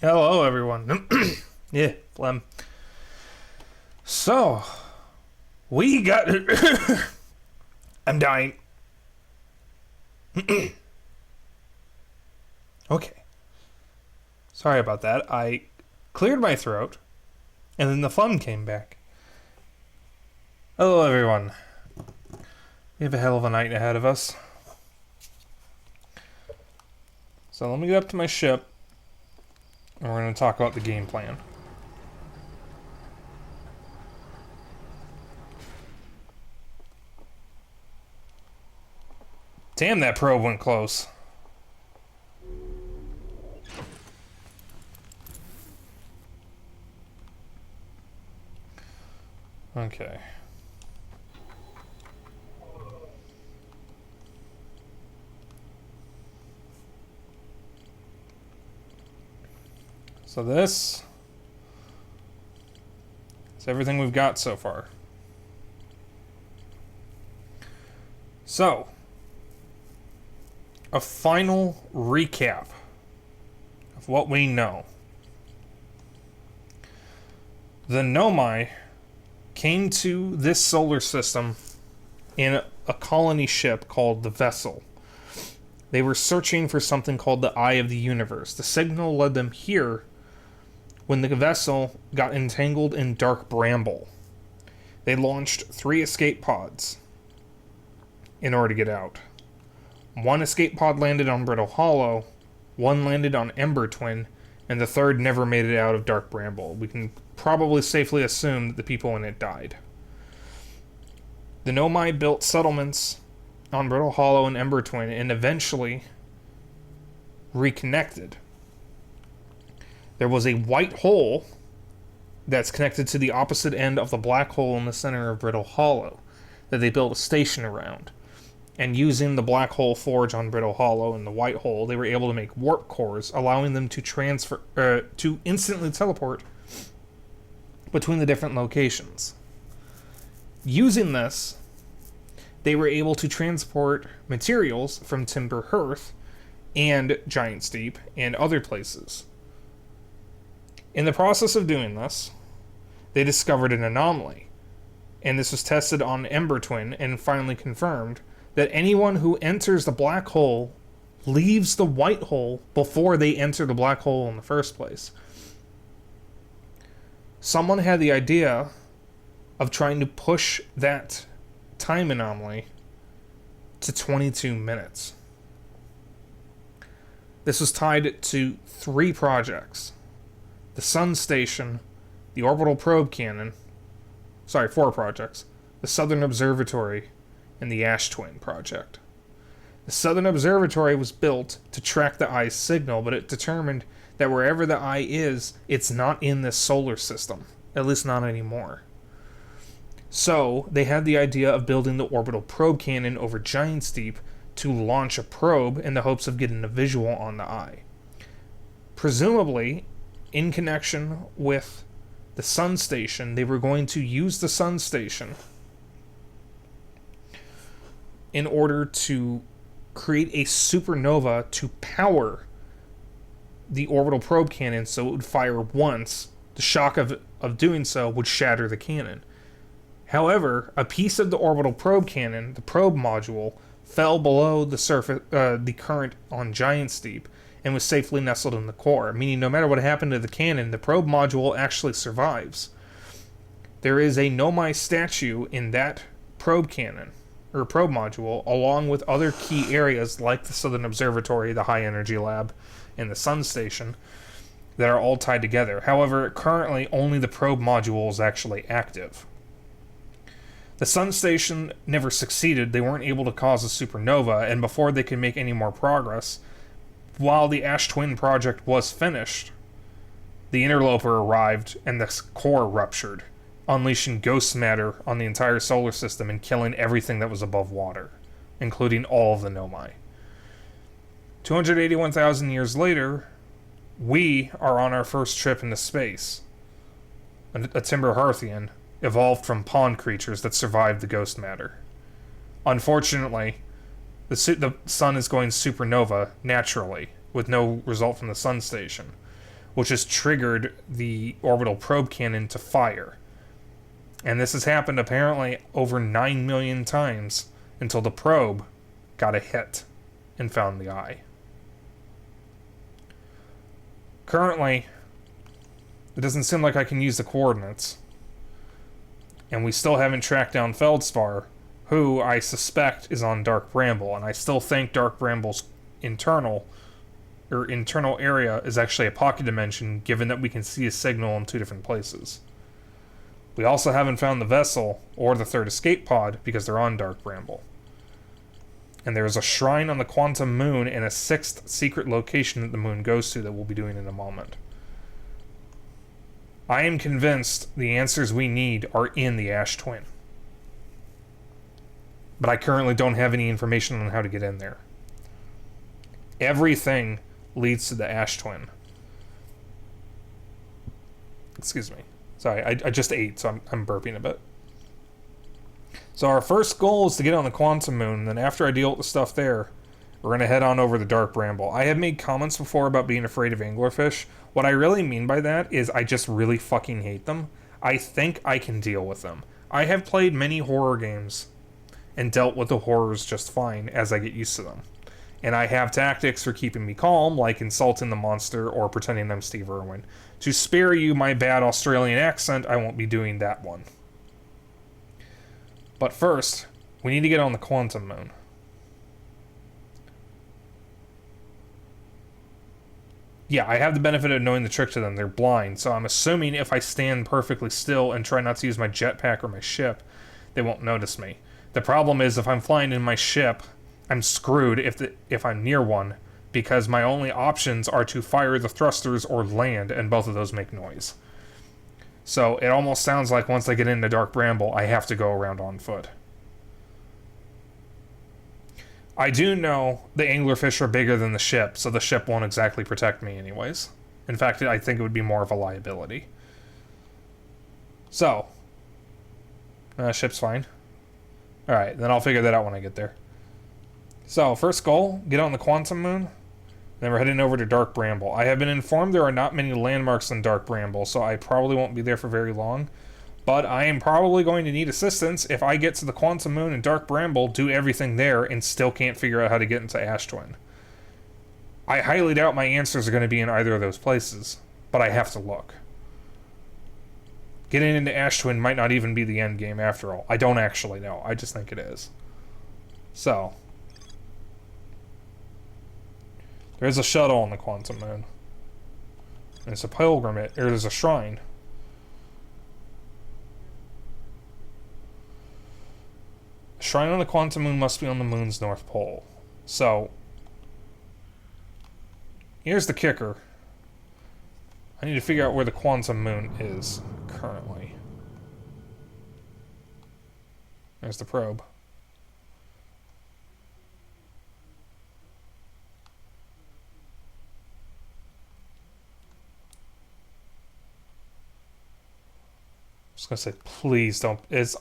Hello, everyone. Yeah, phlegm. So, we got. I'm dying. Okay. Sorry about that. I cleared my throat, and then the phlegm came back. Hello, everyone. We have a hell of a night ahead of us. So, let me get up to my ship, and we're going to talk about the game plan. Damn, that probe went close. Okay. So this is everything we've got so far. So, a final recap of what we know. The Nomai came to this solar system in a colony ship called the Vessel. They were searching for something called the Eye of the Universe. The signal led them here when the vessel got entangled in dark bramble. They launched 3 escape pods in order to get out. 1 escape pod landed on Brittle Hollow, 1 landed on Ember Twin, and the 3rd never made it out of Dark Bramble. We can probably safely assume that the people in it died. The Nomai built settlements on Brittle Hollow and Ember Twin and eventually reconnected. There was a white hole that's connected to the opposite end of the black hole in the center of Brittle Hollow that they built a station around. And using the black hole forge on Brittle Hollow and the white hole, they were able to make warp cores, allowing them to to instantly teleport between the different locations. Using this, they were able to transport materials from Timber Hearth and Giant Steep and other places. In the process of doing this, they discovered an anomaly, and this was tested on Ember Twin and finally confirmed that anyone who enters the black hole leaves the white hole before they enter the black hole in the first place. Someone had the idea of trying to push that time anomaly to 22 minutes. This was tied to 3 projects: the Sun Station, the Orbital Probe Cannon, 4 projects, the Southern Observatory, and the Ash Twin project. The Southern Observatory was built to track the eye's signal, but it determined that wherever the eye is, it's not in this solar system, at least not anymore. So, they had the idea of building the Orbital Probe Cannon over Giant Steep to launch a probe in the hopes of getting a visual on the eye. Presumably, in connection with the Sun Station, they were going to use the Sun Station in order to create a supernova to power the orbital probe cannon so it would fire once. The shock of doing so would shatter the cannon. However, a piece of the orbital probe cannon, the probe module, fell below the surface, the current on Giant Steep, and was safely nestled in the core, meaning no matter what happened to the cannon, the probe module actually survives. There is a Nomai statue in that probe cannon, or probe module, along with other key areas like the Southern Observatory, the High Energy Lab, and the Sun Station, that are all tied together. However, currently only the probe module is actually active. The Sun Station never succeeded. They weren't able to cause a supernova, and before they could make any more progress, while the Ash Twin project was finished, the interloper arrived and the core ruptured, unleashing ghost matter on the entire solar system and killing everything that was above water, including all of the Nomai. 281,000 years later, we are on our first trip into space. A Timber Hearthian evolved from pond creatures that survived the ghost matter. Unfortunately, the sun is going supernova naturally, with no result from the Sun Station. which has triggered the orbital probe cannon to fire. And this has happened apparently over 9 million times until the probe got a hit and found the eye. Currently, it doesn't seem like I can use the coordinates. And we still haven't tracked down Feldspar, who I suspect is on Dark Bramble. And I still think Dark Bramble's internal area is actually a pocket dimension, given that we can see a signal in 2 different places. We also haven't found the vessel or the 3rd escape pod because they're on Dark Bramble. And there's a shrine on the Quantum Moon and a 6th secret location that the moon goes to that we'll be doing in a moment. I am convinced the answers we need are in the Ash Twin. But I currently don't have any information on how to get in there. Everything leads to the Ash Twin. Excuse me. Sorry, I just ate, so I'm burping a bit. So our first goal is to get on the Quantum Moon, and then after I deal with the stuff there, we're going to head on over to Dark Bramble. I have made comments before about being afraid of anglerfish. What I really mean by that is I just really fucking hate them. I think I can deal with them. I have played many horror games and dealt with the horrors just fine as I get used to them. And I have tactics for keeping me calm, like insulting the monster or pretending I'm Steve Irwin. To spare you my bad Australian accent, I won't be doing that one. But first, we need to get on the Quantum Moon. Yeah, I have the benefit of knowing the trick to them. They're blind, so I'm assuming if I stand perfectly still and try not to use my jetpack or my ship, they won't notice me. The problem is if I'm flying in my ship, I'm screwed if I'm near one, because my only options are to fire the thrusters or land, and both of those make noise. So it almost sounds like once I get into Dark Bramble, I have to go around on foot. I do know the anglerfish are bigger than the ship, so the ship won't exactly protect me anyways. In fact, I think it would be more of a liability. So, ship's fine. Alright, then I'll figure that out when I get there. So, first goal, get on the Quantum Moon. Then we're heading over to Dark Bramble. I have been informed there are not many landmarks in Dark Bramble, so I probably won't be there for very long. But I am probably going to need assistance if I get to the Quantum Moon and Dark Bramble, do everything there, and still can't figure out how to get into Ash Twin. I highly doubt my answers are going to be in either of those places, but I have to look. Getting into Ash Twin might not even be the end game after all. I don't actually know. I just think it is. So, there's a shuttle on the Quantum Moon. And it's a pilgrimage, or there's a shrine. A shrine on the Quantum Moon must be on the moon's north pole. So, here's the kicker. I need to figure out where the Quantum Moon is currently. There's the probe. I'm just gonna say, please don't. Is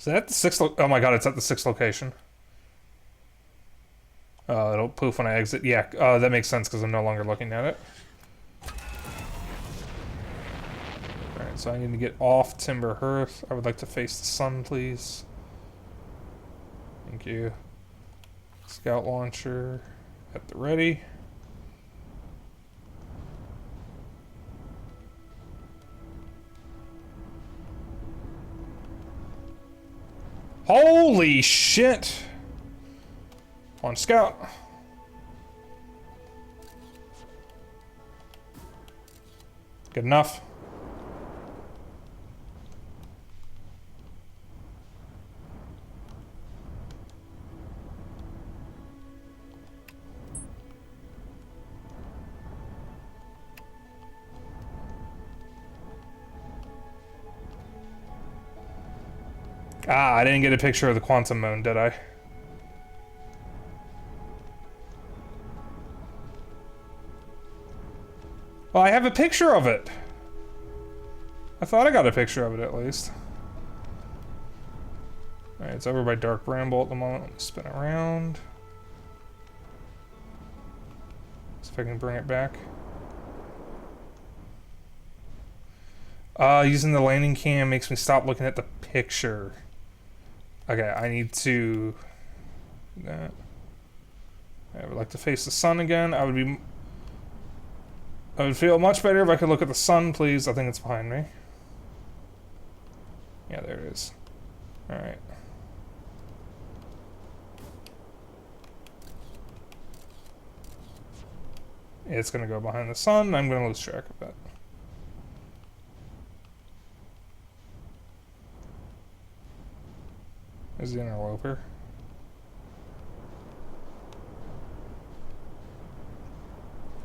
that the 6th? Oh my god, it's at the 6th location. It'll poof when I exit. Yeah, that makes sense because I'm no longer looking at it. Alright, so I need to get off Timber Hearth. I would like to face the sun, please. Thank you. Scout launcher at the ready. Holy shit! On Scout. Good enough. Ah, I didn't get a picture of the Quantum Moon, did I? Well, I have a picture of it. I thought I got a picture of it at least. Alright, it's over by Dark Bramble at the moment. Let me spin around. Let's If I can bring it back. Using the landing cam makes me stop looking at the picture. Okay, I need to do that. I would like to face the sun again. I would feel much better if I could look at the sun, please. I think it's behind me. Yeah, there it is. Alright. It's gonna go behind the sun. I'm gonna lose track of it. There's the interloper.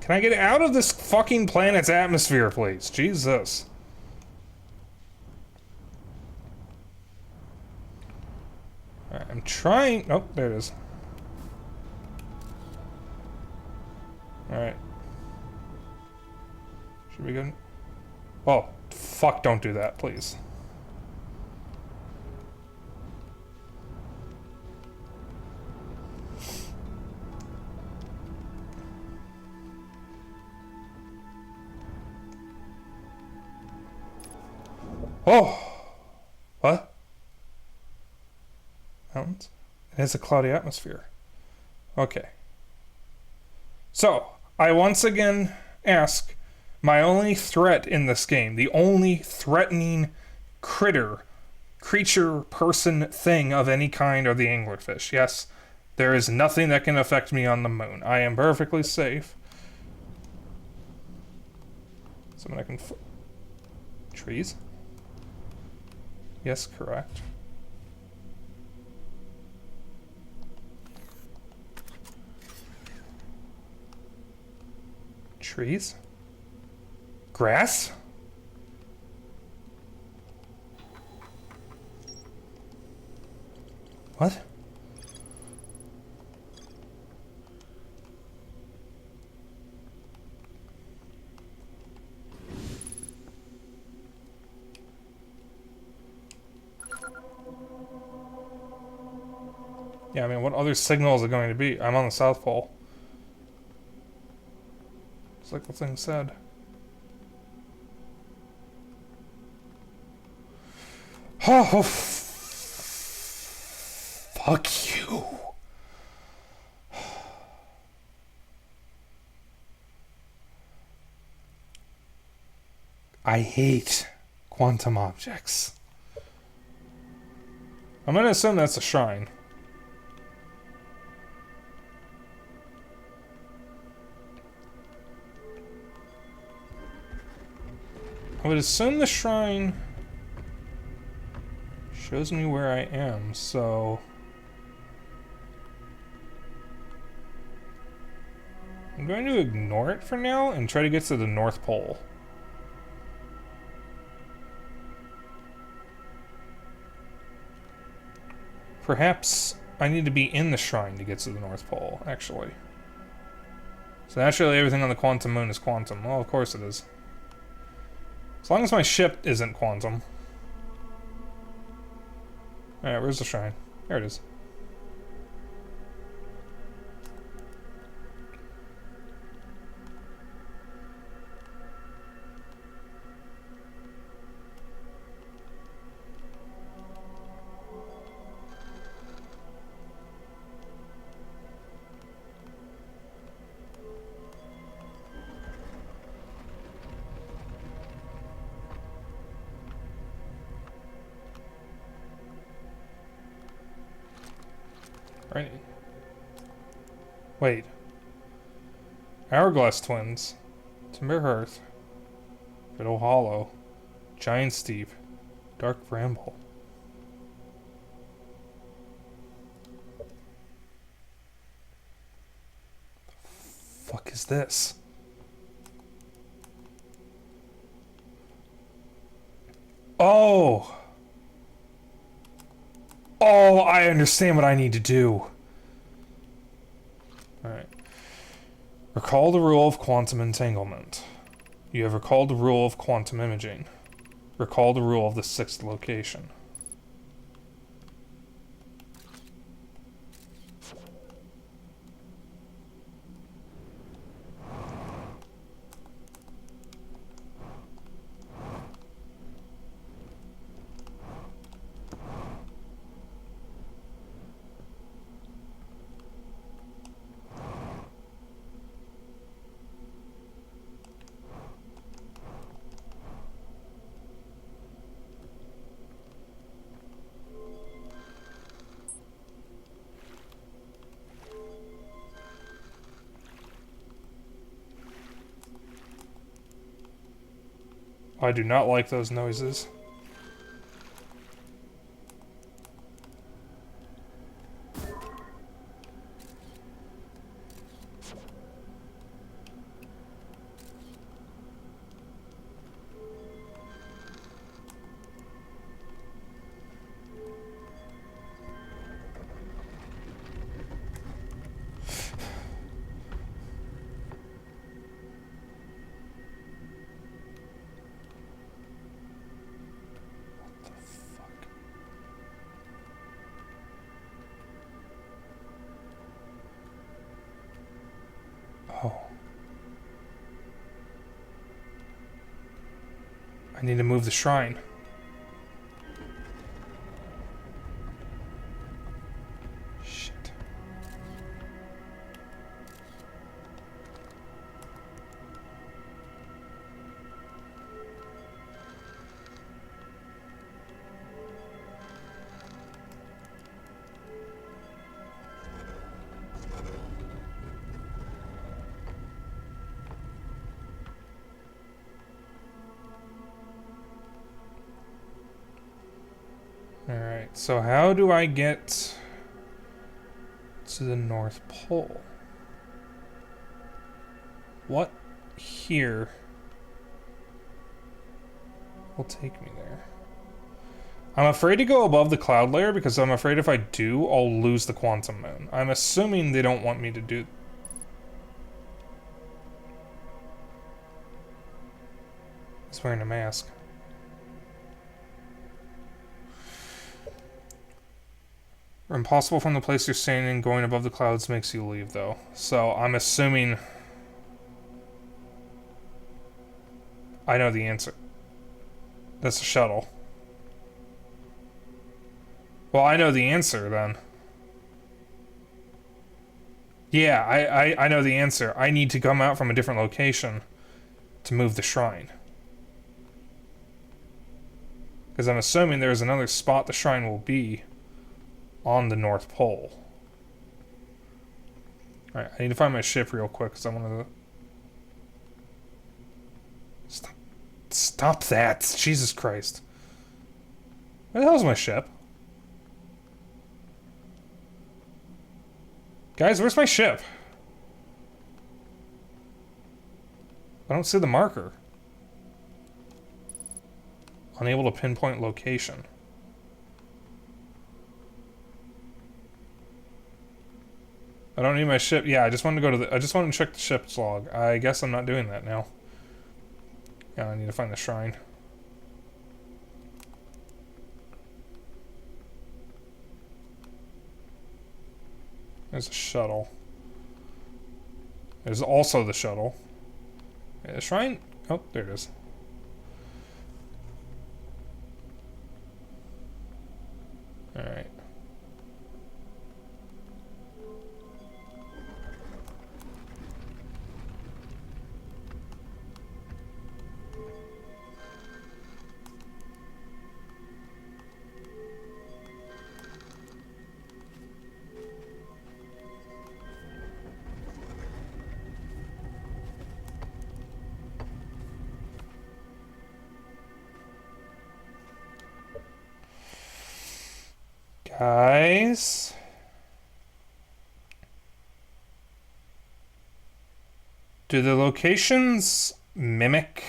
Can I get out of this fucking planet's atmosphere, please? Jesus. Alright, I'm trying. Oh, there it is. Alright. Should we go? Oh, fuck, don't do that, please. Oh! What? Mountains? It has a cloudy atmosphere. Okay. So, I once again ask, my only threat in this game, the only threatening creature, person, thing of any kind are the anglerfish. Yes, there is nothing that can affect me on the moon. I am perfectly safe. Something I can... Trees? Yes, correct. Trees? Grass? What? Yeah, I mean, what other signal is it going to be? I'm on the South Pole. It's like the thing said. Oh, fuck you. I hate quantum objects. I'm gonna assume that's a shrine. I would assume the shrine shows me where I am, so... I'm going to ignore it for now and try to get to the North Pole. Perhaps I need to be in the shrine to get to the North Pole, actually. So naturally everything on the quantum moon is quantum. Well, of course it is. As long as my ship isn't quantum. Alright, where's the shrine? There it is. Right. Wait. Hourglass Twins. Timber Hearth. Fiddle Hollow. Giant Steep. Dark Bramble. The fuck is this? Oh! Oh, I understand what I need to do. Alright. Recall the rule of quantum entanglement. You have recalled the rule of quantum imaging. Recall the rule of the sixth location. I do not like those noises. Oh. I need to move the shrine. Shit. Alright, so how do I get to the North Pole? What here will take me there? I'm afraid to go above the cloud layer because I'm afraid if I do, I'll lose the quantum moon. I'm assuming they don't want me to do... He's wearing a mask. Impossible from the place you're standing. Going above the clouds makes you leave, though. So I'm assuming... I know the answer. That's a shuttle. Well, I know the answer, then. Yeah, I know the answer. I need to come out from a different location to move the shrine. Because I'm assuming there's another spot the shrine will be on the North Pole. Alright, I need to find my ship real quick because I want to... Stop that! Jesus Christ. Where the hell is my ship? Guys, where's my ship? I don't see the marker. Unable to pinpoint location. I don't need my ship. Yeah, I just wanted to go to the... I just wanted to check the ship's log. I guess I'm not doing that now. Yeah, I need to find the shrine. There's a shuttle. There's also the shuttle. Yeah, the shrine... Oh, there it is. Alright. Guys, do the locations mimic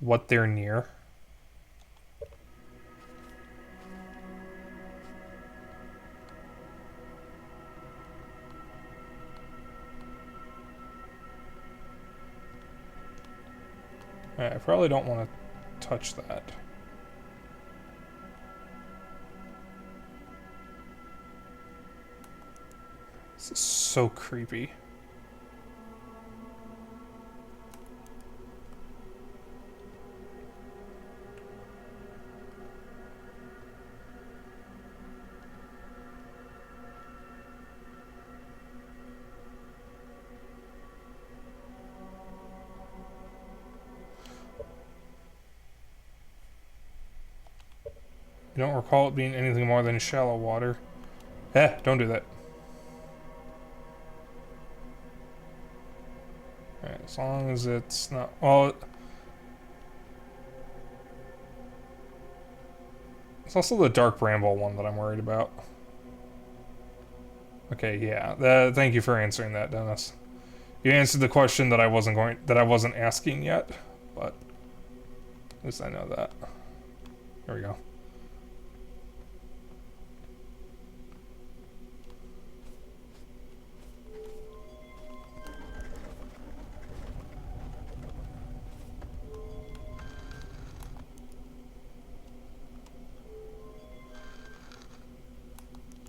what they're near? I probably don't want to touch that. This is so creepy. I don't recall it being anything more than shallow water. Don't do that. Alright, as long as it's not... Well, It's also the dark bramble one that I'm worried about. Okay, yeah. Thank you for answering that, Dennis. You answered the question that I wasn't asking yet, but at least I know that. There we go.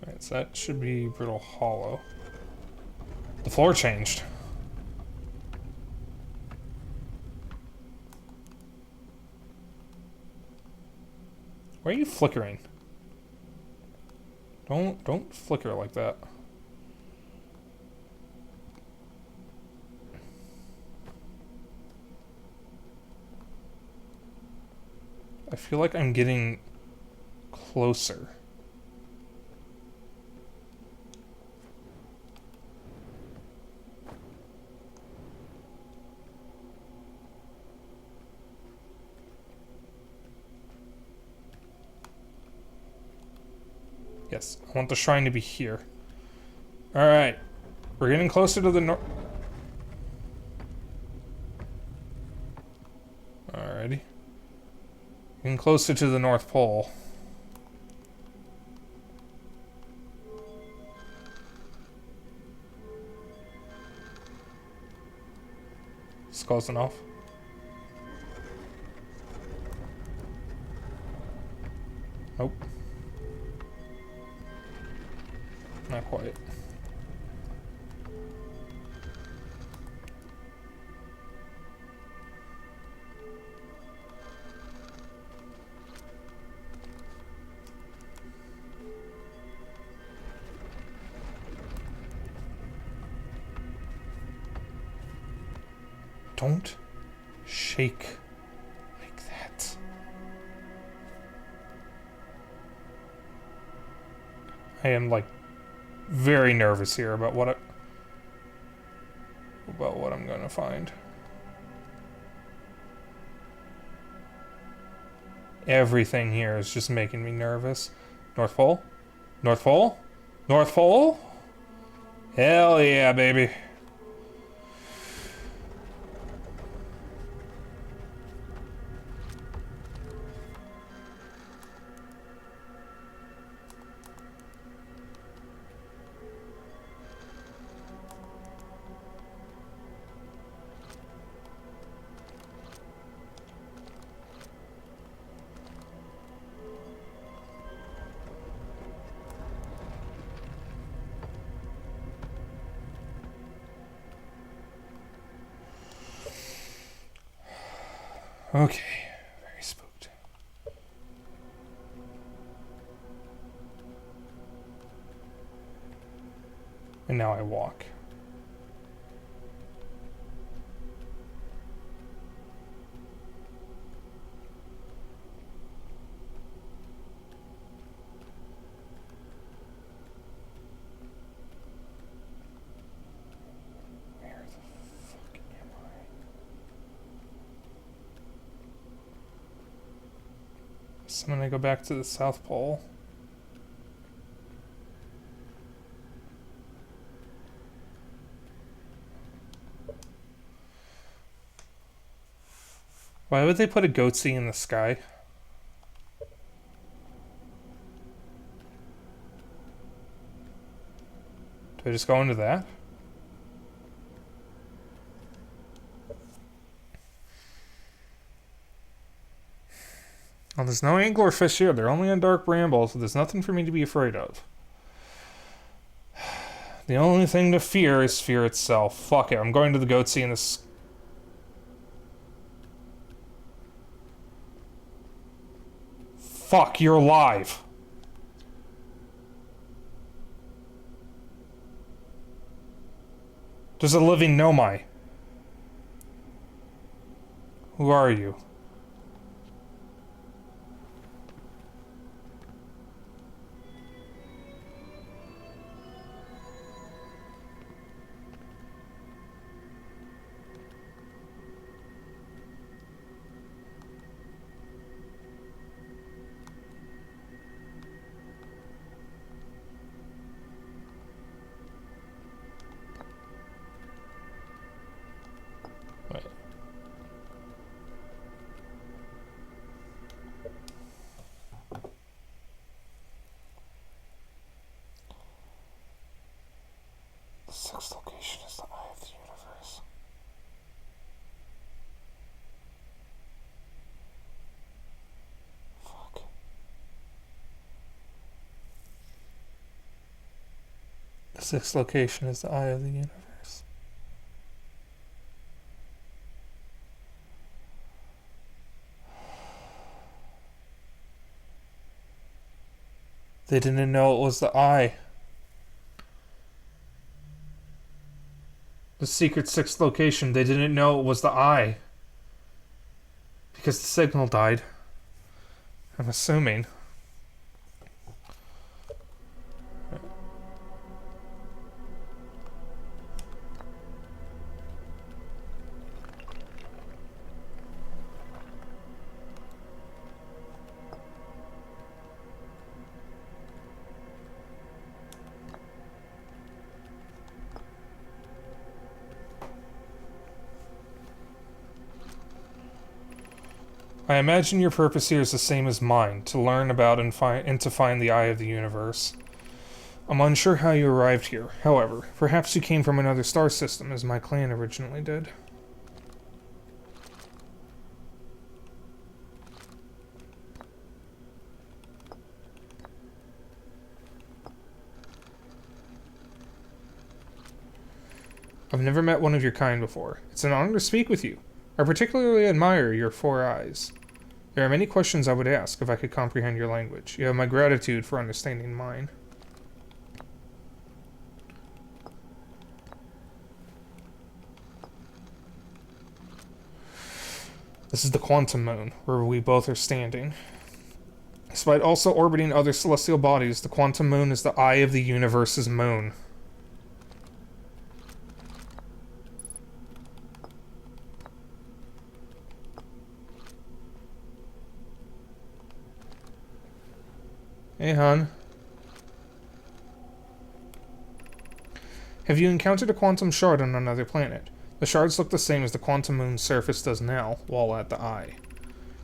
Alright, so that should be Brittle Hollow. The floor changed. Why are you flickering? Don't flicker like that. I feel like I'm getting closer. Yes, I want the shrine to be here. Alright. We're getting closer to the north. Alrighty. Getting closer to the North Pole. It's close enough. Nope. Not quite. Don't shake like that. I am like very nervous here about what I'm gonna find. Everything here is just making me nervous. North Pole? North Pole? North Pole? Hell yeah, baby. Okay, very spooked. And now I walk. Where the fuck am I? So I'm gonna go back to the South Pole. Why would they put a goatsy in the sky? Do I just go into that? Well, there's no anglerfish here. They're only on dark bramble, so there's nothing for me to be afraid of. The only thing to fear is fear itself. Fuck it, I'm going to the goatsy in this. Fuck, you're alive. There's a living Nomai. Who are you? location is the eye of the universe. Fuck. The sixth location is the eye of the universe. They didn't know it was the eye. The secret sixth location, they didn't know it was the eye. Because the signal died. I'm assuming. I imagine your purpose here is the same as mine, to learn about and to find the eye of the universe. I'm unsure how you arrived here, however. Perhaps you came from another star system, as my clan originally did. I've never met one of your kind before. It's an honor to speak with you. I particularly admire your 4 eyes. There are many questions I would ask if I could comprehend your language. You have my gratitude for understanding mine. This is the quantum moon, where we both are standing. Despite also orbiting other celestial bodies, the quantum moon is the eye of the universe's moon. Hey, hon. Have you encountered a quantum shard on another planet? The shards look the same as the quantum moon's surface does now, while at the eye.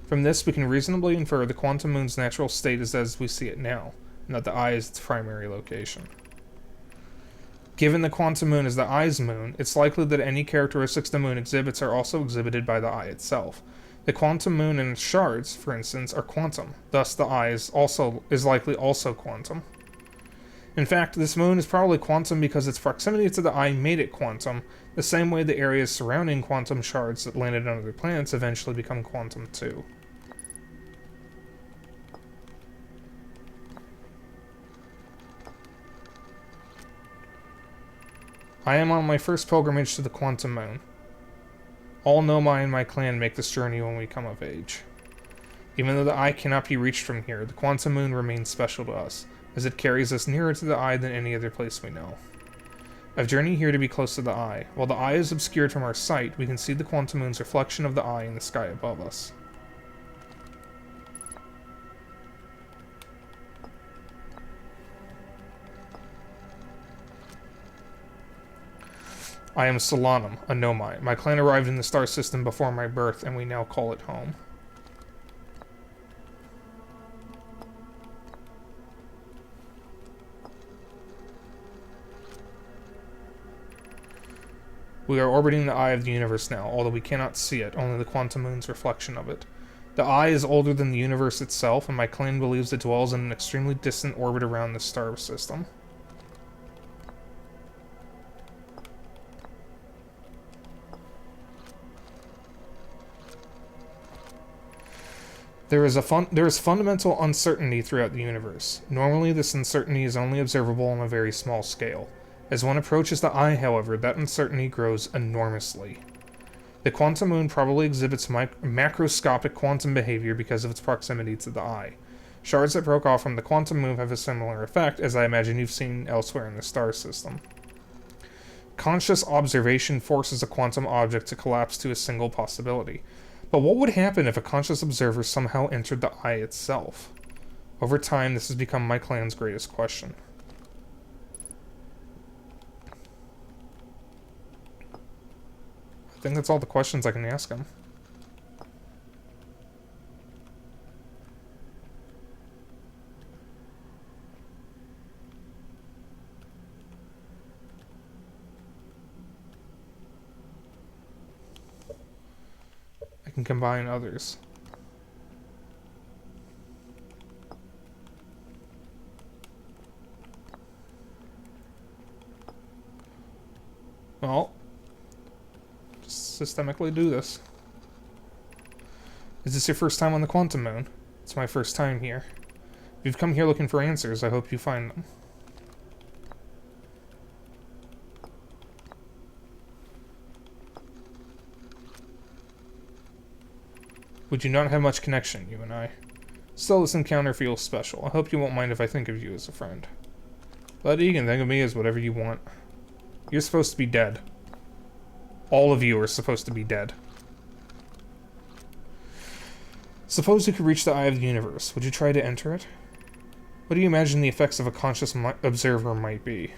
From this, we can reasonably infer the quantum moon's natural state is as we see it now, and that the eye is its primary location. Given the quantum moon is the eye's moon, it's likely that any characteristics the moon exhibits are also exhibited by the eye itself. The quantum moon and its shards, for instance, are quantum, thus the eye is likely also quantum. In fact, this moon is probably quantum because its proximity to the eye made it quantum, the same way the areas surrounding quantum shards that landed on other planets eventually become quantum too. I am on my first pilgrimage to the quantum moon. All Nomai in my clan make this journey when we come of age. Even though the eye cannot be reached from here, the quantum moon remains special to us, as it carries us nearer to the eye than any other place we know. I've journeyed here to be close to the eye. While the eye is obscured from our sight, we can see the quantum moon's reflection of the eye in the sky above us. I am Solanum, a Nomai. My clan arrived in the star system before my birth, and we now call it home. We are orbiting the eye of the universe now, although we cannot see it, only the quantum moon's reflection of it. The eye is older than the universe itself, and my clan believes it dwells in an extremely distant orbit around the star system. There is fundamental uncertainty throughout the universe. Normally, this uncertainty is only observable on a very small scale. As one approaches the eye, however, that uncertainty grows enormously. The quantum moon probably exhibits macroscopic quantum behavior because of its proximity to the eye. Shards that broke off from the quantum moon have a similar effect, as I imagine you've seen elsewhere in the star system. Conscious observation forces a quantum object to collapse to a single possibility. But what would happen if a conscious observer somehow entered the eye itself? Over time, this has become my clan's greatest question. I think that's all the questions I can ask him. can combine others. Well, just systemically do this. Is this your first time on the Quantum Moon? It's my first time here. If you've come here looking for answers, I hope you find them. We do not have much connection, you and I. Still, this encounter feels special. I hope you won't mind if I think of you as a friend. But you can think of me as whatever you want. You're supposed to be dead. All of you are supposed to be dead. Suppose you could reach the eye of the universe. Would you try to enter it? What do you imagine the effects of a conscious observer might be?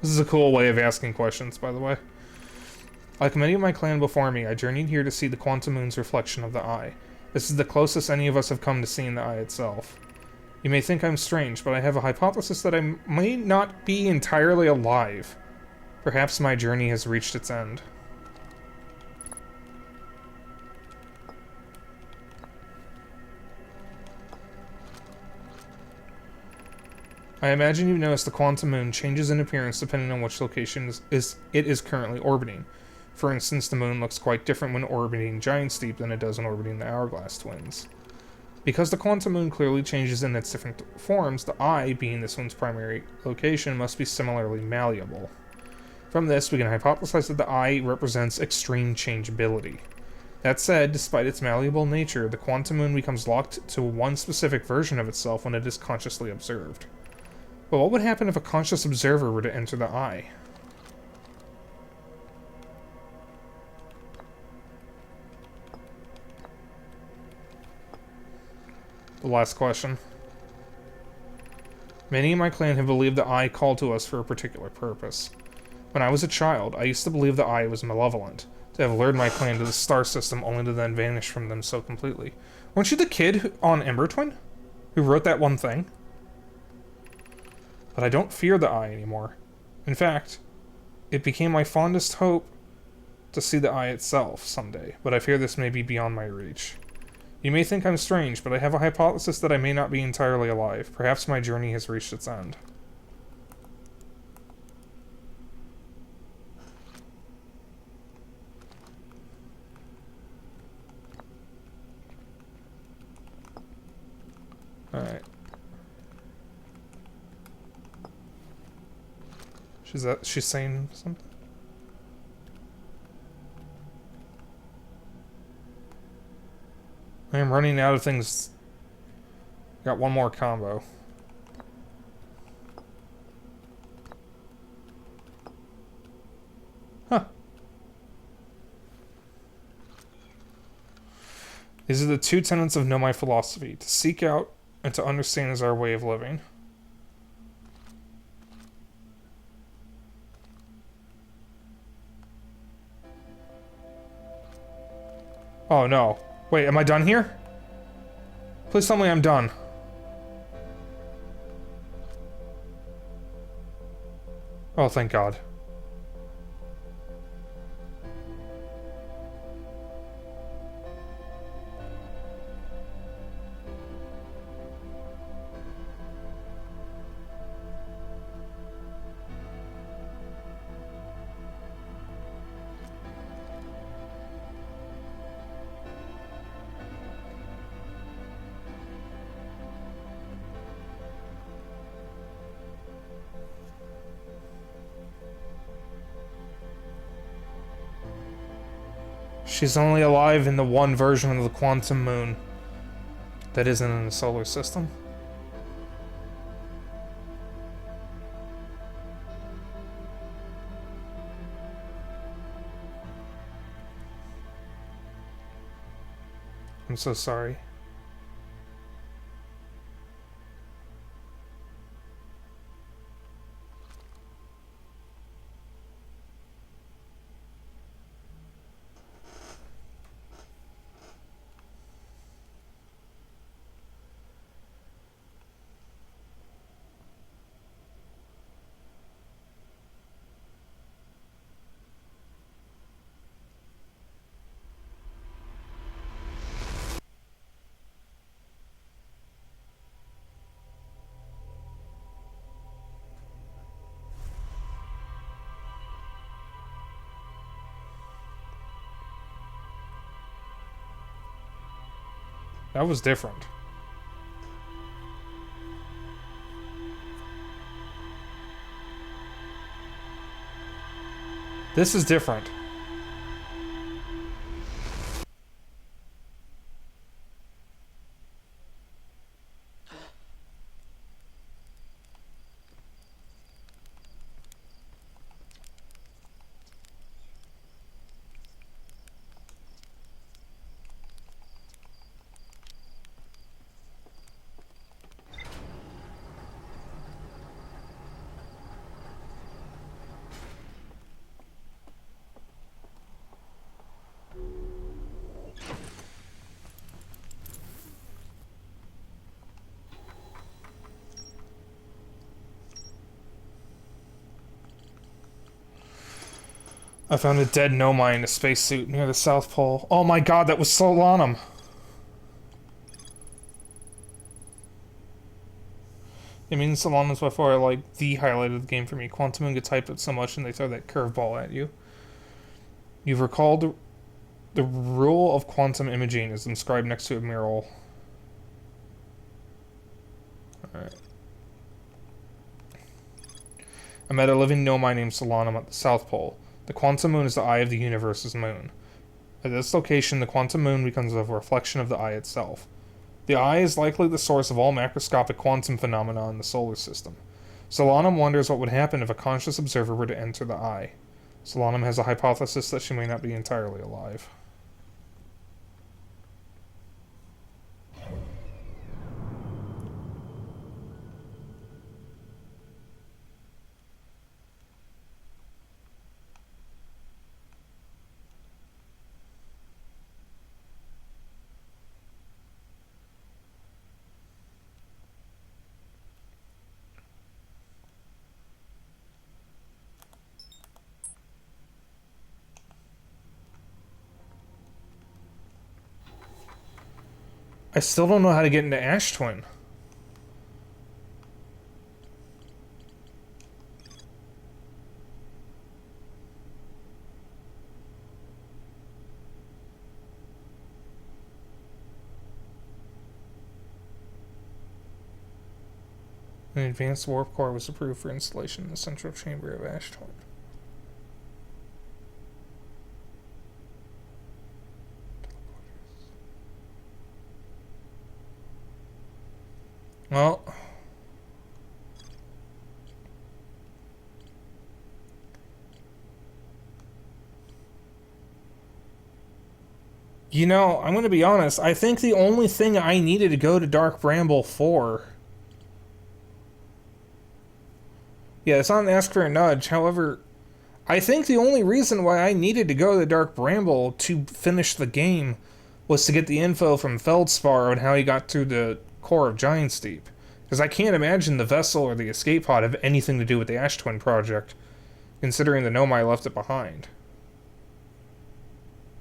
This is a cool way of asking questions, by the way. Like many of my clan before me, I journeyed here to see the Quantum Moon's reflection of the eye. This is the closest any of us have come to seeing the eye itself. You may think I'm strange, but I have a hypothesis that I may not be entirely alive. Perhaps my journey has reached its end. I imagine you've noticed the Quantum Moon changes in appearance depending on which location it is currently orbiting. For instance, the moon looks quite different when orbiting Giant Steep than it does when orbiting the Hourglass Twins. Because the Quantum Moon clearly changes in its different forms, the eye, being this one's primary location, must be similarly malleable. From this, we can hypothesize that the eye represents extreme changeability. That said, despite its malleable nature, the Quantum Moon becomes locked to one specific version of itself when it is consciously observed. But what would happen if a conscious observer were to enter the eye? The last question. Many in my clan have believed the eye called to us for a particular purpose. When I was a child, I used to believe the eye was malevolent, to have lured my clan to the star system only to then vanish from them so completely. Weren't you the kid on Ember Twin who wrote that one thing? But I don't fear the eye anymore. In fact, it became my fondest hope to see the eye itself someday, but I fear this may be beyond my reach. You may think I'm strange, but I have a hypothesis that I may not be entirely alive. Perhaps my journey has reached its end. Alright. She's saying something? I am running out of things. Got one more combo. Huh. These are the two tenets of Know My Philosophy. To seek out and to understand is our way of living. Oh no. Wait, am I done here? Please tell me I'm done. Oh, thank God. She's only alive in the one version of the Quantum Moon that isn't in the solar system. I'm so sorry. That was different. This is different. I found a dead Nomai in a spacesuit near the South Pole. Oh my god, that was Solanum! It means Solanum's by far, like, the highlight of the game for me. Quantum Moon gets hyped up so much and they throw that curveball at you. You've recalled the rule of quantum imaging is inscribed next to a mural. Alright. I met a living Nomai named Solanum at the South Pole. The quantum moon is the eye of the universe's moon. At this location, the quantum moon becomes a reflection of the eye itself. The eye is likely the source of all macroscopic quantum phenomena in the solar system. Solanum wonders what would happen if a conscious observer were to enter the eye. Solanum has a hypothesis that she may not be entirely alive. I still don't know how to get into Ash Twin. An advanced warp core was approved for installation in the central chamber of Ash Twin. Well, you know, I'm going to be honest. I think the only thing I needed to go to Dark Bramble for... Yeah, it's not an ask for a nudge. However, I think the only reason why I needed to go to Dark Bramble to finish the game was to get the info from Feldspar on how he got through the core of Giant's Deep. Because I can't imagine the vessel or the escape pod have anything to do with the Ash Twin project, considering the Nomai left it behind.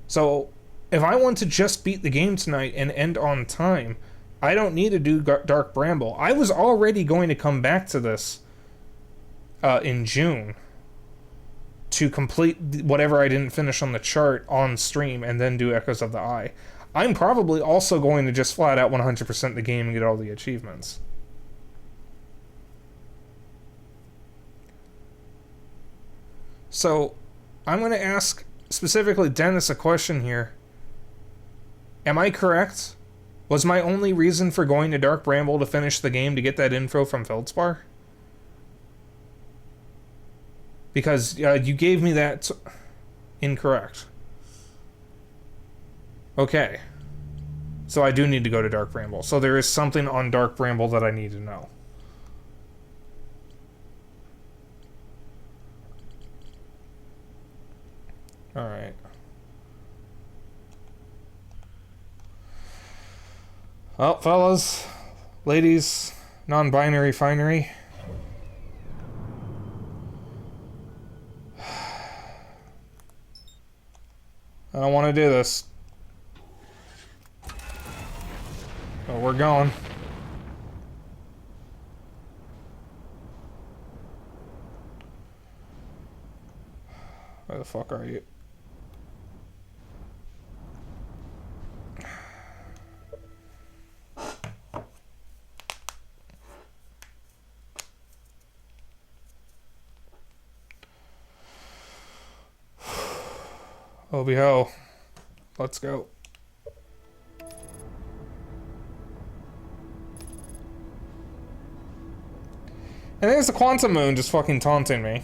So, if I want to just beat the game tonight and end on time, I don't need to do Dark Bramble. I was already going to come back to this in June to complete whatever I didn't finish on the chart on stream and then do Echoes of the Eye. I'm probably also going to just flat out 100% the game and get all the achievements. So, I'm going to ask specifically Dennis a question here. Am I correct? Was my only reason for going to Dark Bramble to finish the game to get that info from Feldspar? Because you gave me that incorrect. Okay. So I do need to go to Dark Bramble. So there is something on Dark Bramble that I need to know. Alright. Well, fellas, ladies, non-binary finery. I don't want to do this. But we're going. Where the fuck are you? Hobie ho. Let's go. And there's the Quantum Moon just fucking taunting me.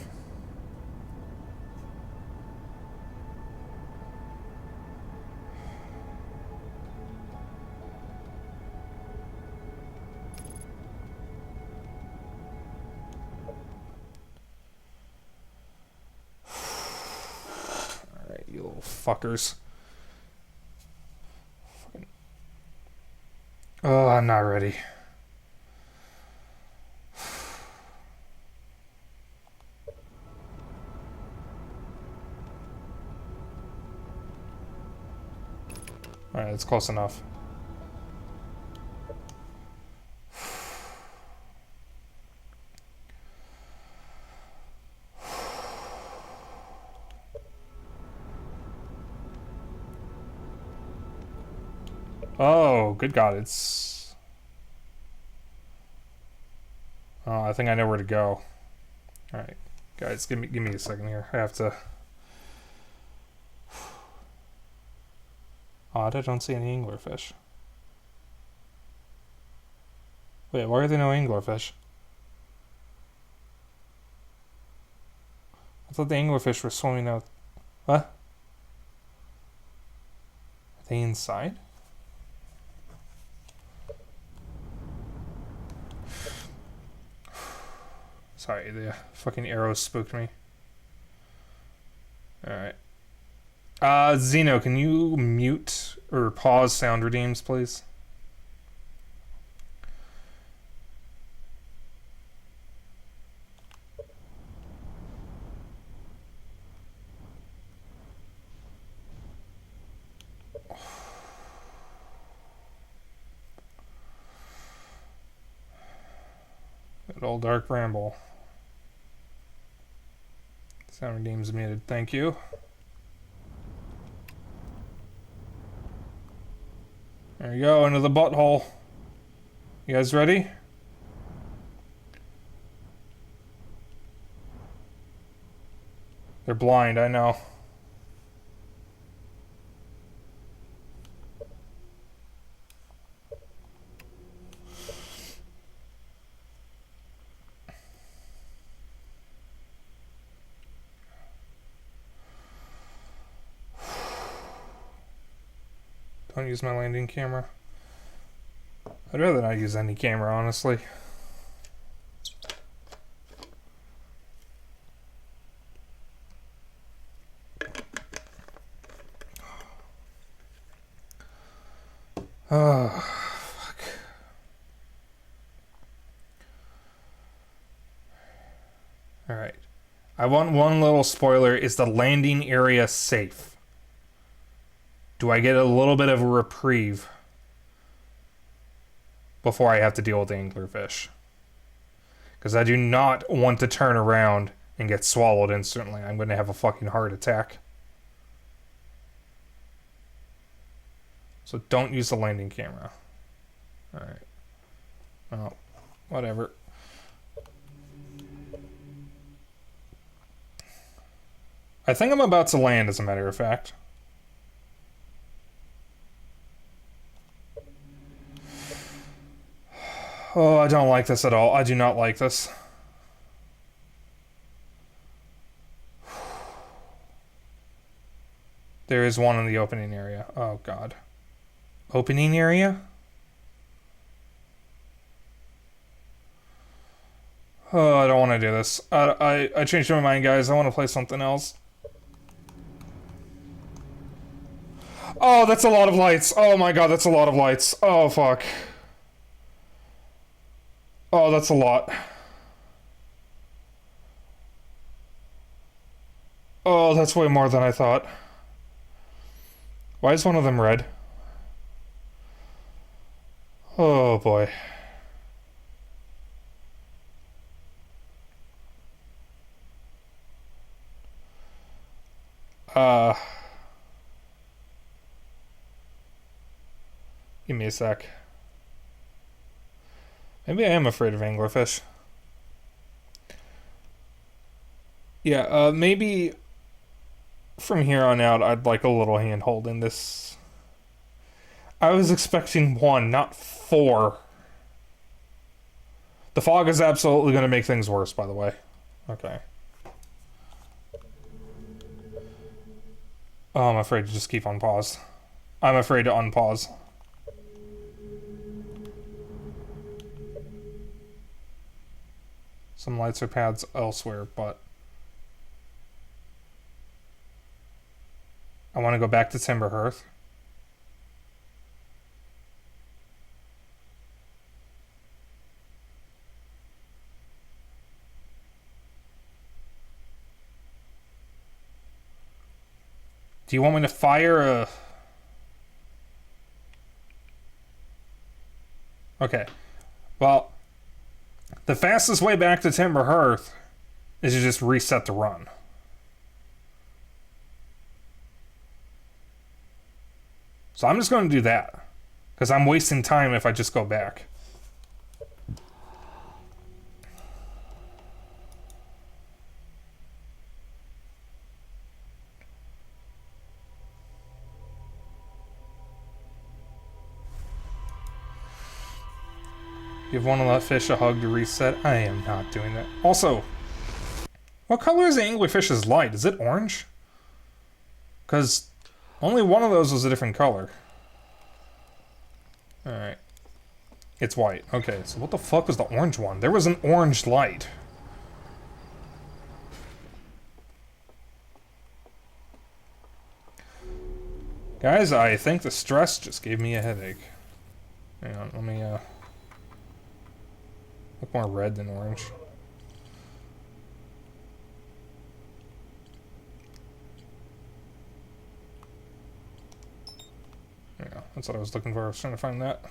Alright, you little fuckers. Fucking... Oh, I'm not ready. Alright, that's close enough. Oh, good God, it's... Oh, I think I know where to go. Alright, guys, give me a second here. I have to... Odd, I don't see any anglerfish. Wait, why are there no anglerfish? I thought the anglerfish were swimming out. What? Are they inside? Sorry, the fucking arrows spooked me. Alright. Zeno, can you mute or pause sound redeems, please? Good old Dark Bramble. Sound redeems muted. Thank you. There you go, into the butthole. You guys ready? They're blind, I know. Don't use my landing camera. I'd rather not use any camera, honestly. Oh, fuck. Alright. I want one little spoiler. Is the landing area safe? Do I get a little bit of a reprieve before I have to deal with the anglerfish? Because I do not want to turn around and get swallowed instantly. I'm going to have a fucking heart attack. So don't use the landing camera. Alright. Oh, whatever. I think I'm about to land, as a matter of fact. Oh, I don't like this at all. I do not like this. There is one in the opening area. Oh, God. Opening area? Oh, I don't want to do this. I changed my mind, guys. I want to play something else. Oh, that's a lot of lights. Oh, my God, that's a lot of lights. Oh, fuck. Oh, that's a lot. Oh, that's way more than I thought. Why is one of them red? Oh, boy. Give me a sec. Maybe I am afraid of anglerfish. Yeah, maybe from here on out, I'd like a little hand holding this. I was expecting 1, not 4. The fog is absolutely going to make things worse, by the way. Okay. Oh, I'm afraid to just keep on pause. I'm afraid to unpause. Some lights or pads elsewhere, but... I want to go back to Timber Hearth. Do you want me to fire a... Okay. Well, the fastest way back to Timber Hearth is to just reset the run. So I'm just going to do that. Because I'm wasting time if I just go back. Give one of the fish a hug to reset. I am not doing that. Also, what color is the anglerfish's light? Is it orange? Because only one of those was a different color. Alright. It's white. Okay, so what the fuck was the orange one? There was an orange light. Guys, I think the stress just gave me a headache. Hang on, let me, look more red than orange. Yeah, that's what I was looking for. I was trying to find that.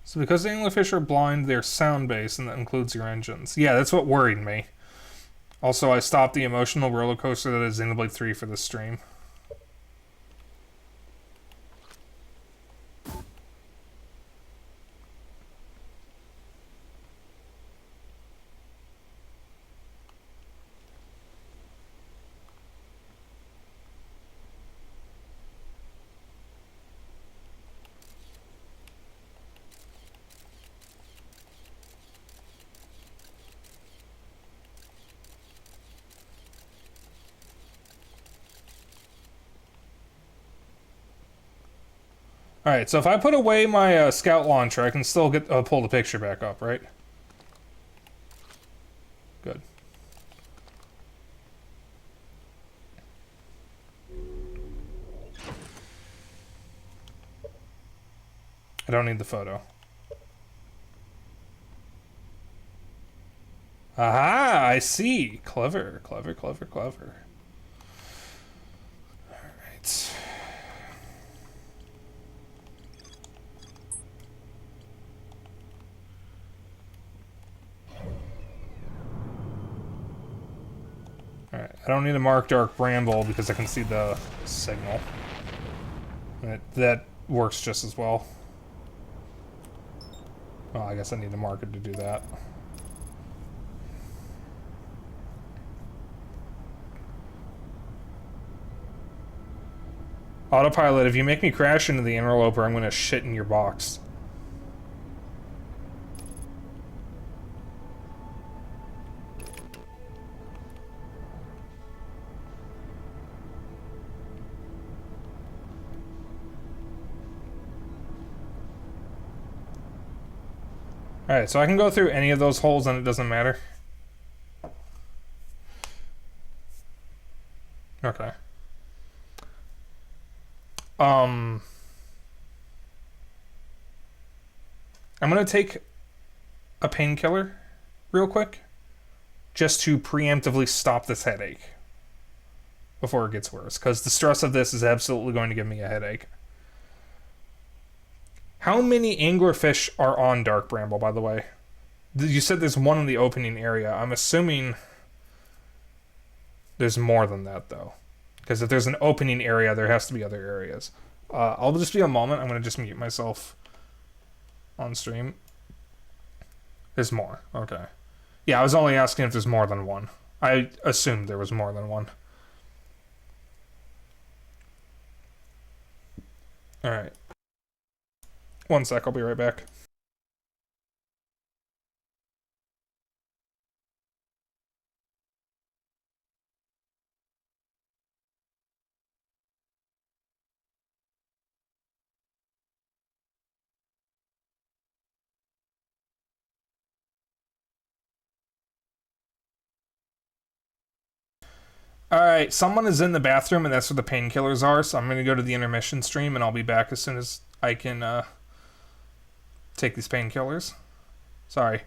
So because the anglerfish are blind, they're sound-based, and that includes your engines. Yeah, that's what worried me. Also, I stopped the emotional roller coaster that is Xenoblade 3 for this stream. Alright, so if I put away my scout launcher, I can still get pull the picture back up, right? Good. I don't need the photo. Aha! I see! Clever, clever, clever, clever. Alright. Alright, I don't need to mark Dark Bramble because I can see the signal. That works just as well. Well, I guess I need to mark it to do that. Autopilot, if you make me crash into the interloper, I'm gonna shit in your box. Alright, so I can go through any of those holes and it doesn't matter. Okay. I'm gonna take a painkiller real quick just to preemptively stop this headache before it gets worse, because the stress of this is absolutely going to give me a headache. How many anglerfish are on Dark Bramble, by the way? You said there's one in the opening area. I'm assuming there's more than that, though. Because if there's an opening area, there has to be other areas. I'll just be a moment. I'm going to just mute myself on stream. There's more. Okay. Yeah, I was only asking if there's more than one. I assumed there was more than one. Alright. One sec, I'll be right back. Alright, someone is in the bathroom and that's where the painkillers are, so I'm going to go to the intermission stream and I'll be back as soon as I can take these painkillers. Sorry.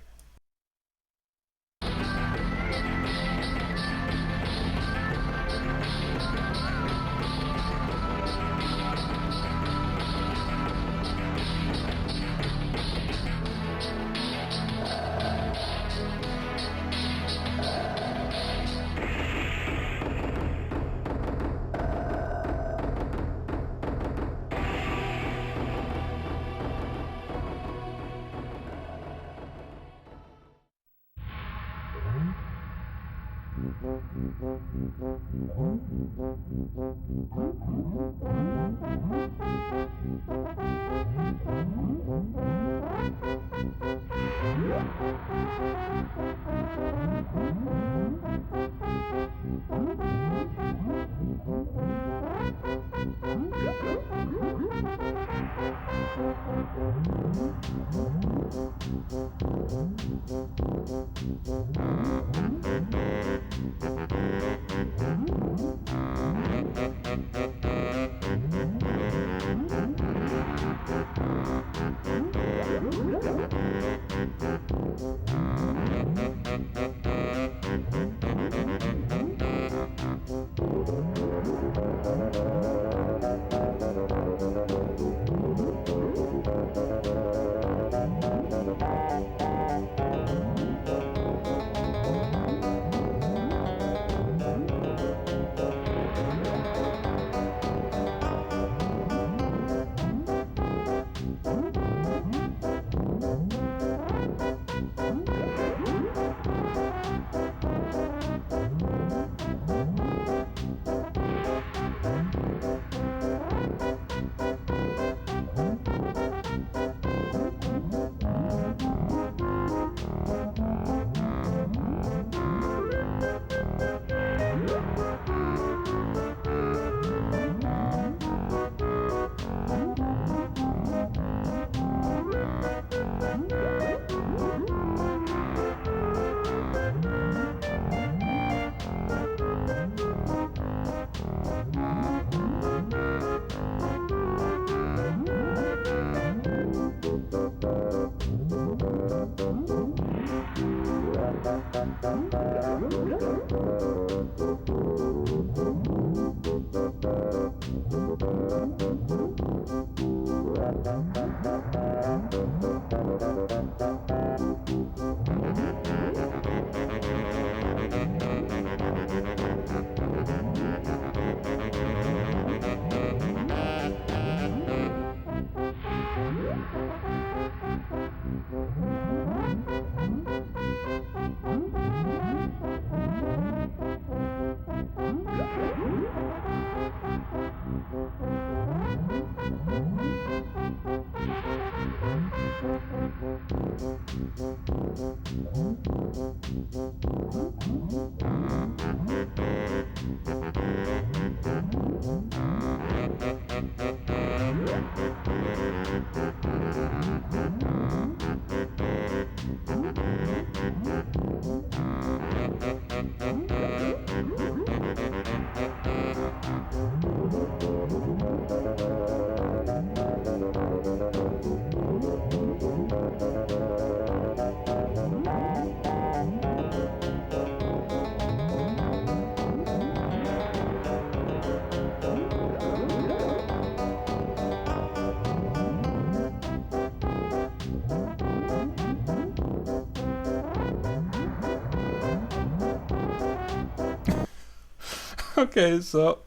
Okay, so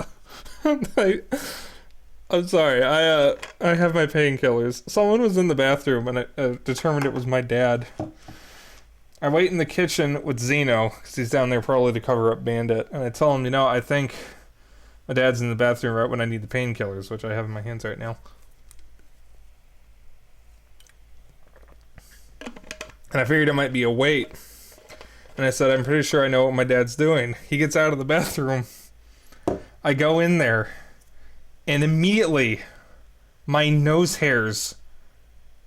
I'm sorry. I have my painkillers. Someone was in the bathroom and I determined it was my dad. I wait in the kitchen with Zeno because he's down there probably to cover up Bandit, and I tell him, I think my dad's in the bathroom right when I need the painkillers, which I have in my hands right now. And I figured it might be a wait. And I said, I'm pretty sure I know what my dad's doing. He gets out of the bathroom. I go in there, and immediately my nose hairs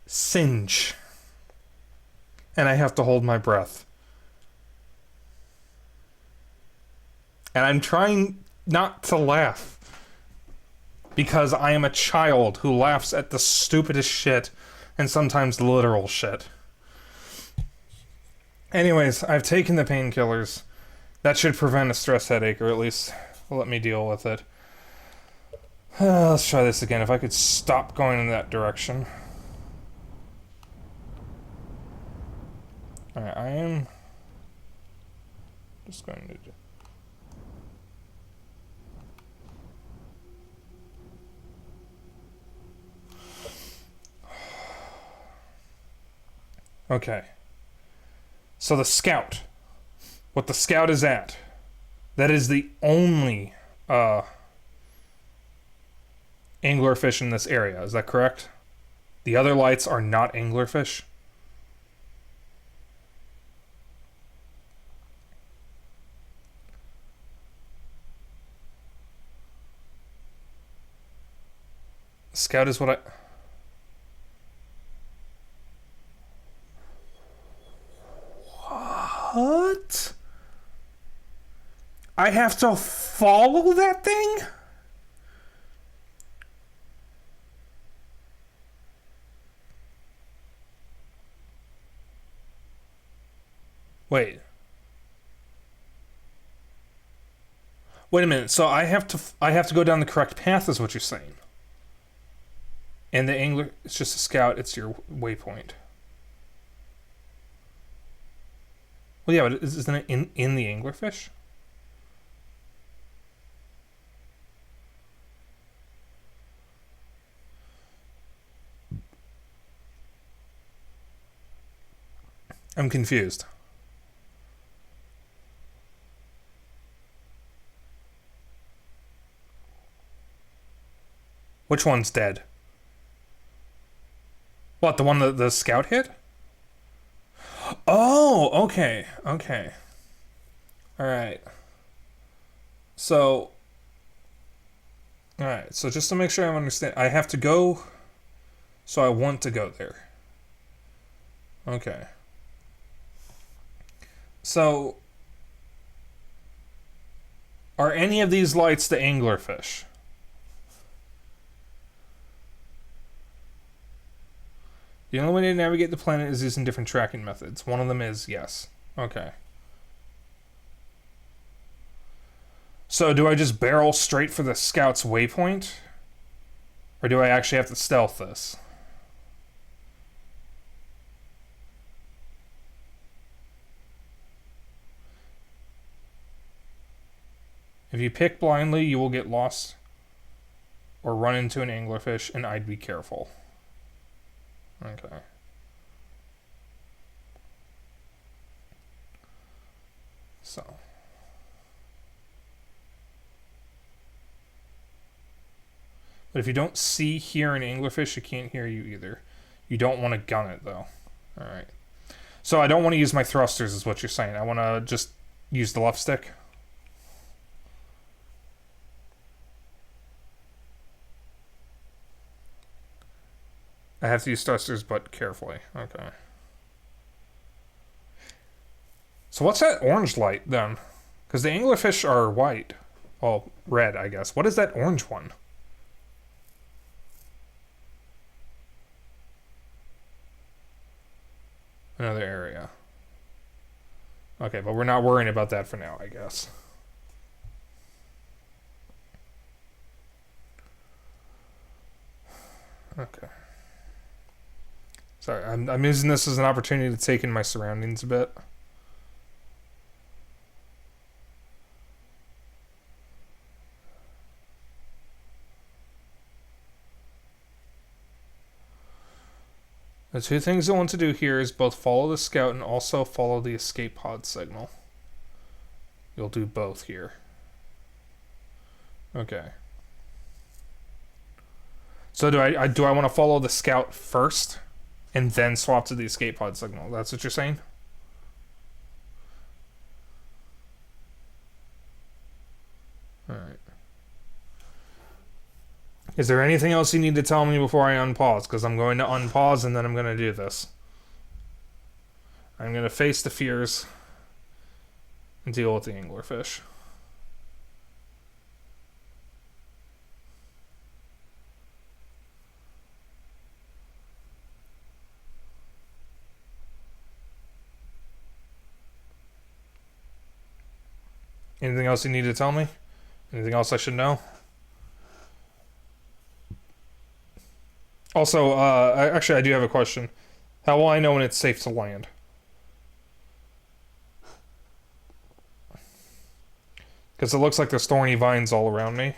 singe. And I have to hold my breath. And I'm trying not to laugh, because I am a child who laughs at the stupidest shit, and sometimes literal shit. Anyways, I've taken the painkillers. That should prevent a stress headache, or at least let me deal with it. Let's try this again. If I could stop going in that direction. Alright, I am just going to do... Okay. So the scout. What the scout is at. That is the only anglerfish in this area. Is that correct? The other lights are not anglerfish? Scout is what I... What? I have to follow that thing? Wait. Wait a minute. So I have to go down the correct path, is what you're saying. And the angler, it's just a scout, it's your waypoint. Well, yeah, but isn't it in the anglerfish? I'm confused. Which one's dead? What, the one that the scout hit? Oh, okay, okay. Alright. So... Alright, so just to make sure I understand, I have to go... So I want to go there. Okay. So... Are any of these lights the anglerfish? The only way to navigate the planet is using different tracking methods. One of them is, yes. Okay. So do I just barrel straight for the scout's waypoint? Or do I actually have to stealth this? If you pick blindly, you will get lost or run into an anglerfish, and I'd be careful. Okay. So. But if you don't see, hear an anglerfish, it can't hear you either. You don't want to gun it, though. Alright. So I don't want to use my thrusters, is what you're saying. I want to just use the left stick. I have to use thrusters, but carefully. Okay. So what's that orange light, then? Because the anglerfish are white. Well, red, I guess. What is that orange one? Another area. Okay, but we're not worrying about that for now, I guess. Okay. Sorry, I'm using this as an opportunity to take in my surroundings a bit. The two things I want to do here is both follow the scout and also follow the escape pod signal. You'll do both here. Okay. So do I want to follow the scout first and then swap to the escape pod signal? That's what you're saying? Alright. Is there anything else you need to tell me before I unpause? Because I'm going to unpause and then I'm going to do this. I'm going to face the fears and deal with the anglerfish. Anything else you need to tell me? Anything else I should know? Also, actually, I do have a question. How will I know when it's safe to land? Because it looks like there's thorny vines all around me.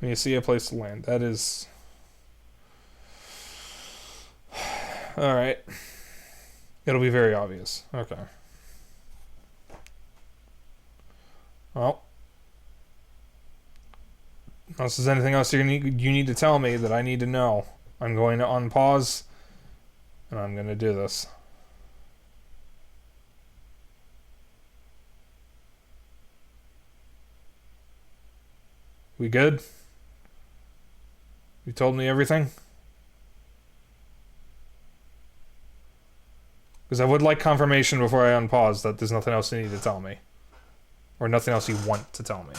When you see a place to land, that is... Alright. It'll be very obvious. Okay. Well. Unless there's anything else you need to tell me that I need to know, I'm going to unpause, and I'm going to do this. We good? You told me everything? Because I would like confirmation before I unpause that there's nothing else you need to tell me. Or nothing else you want to tell me.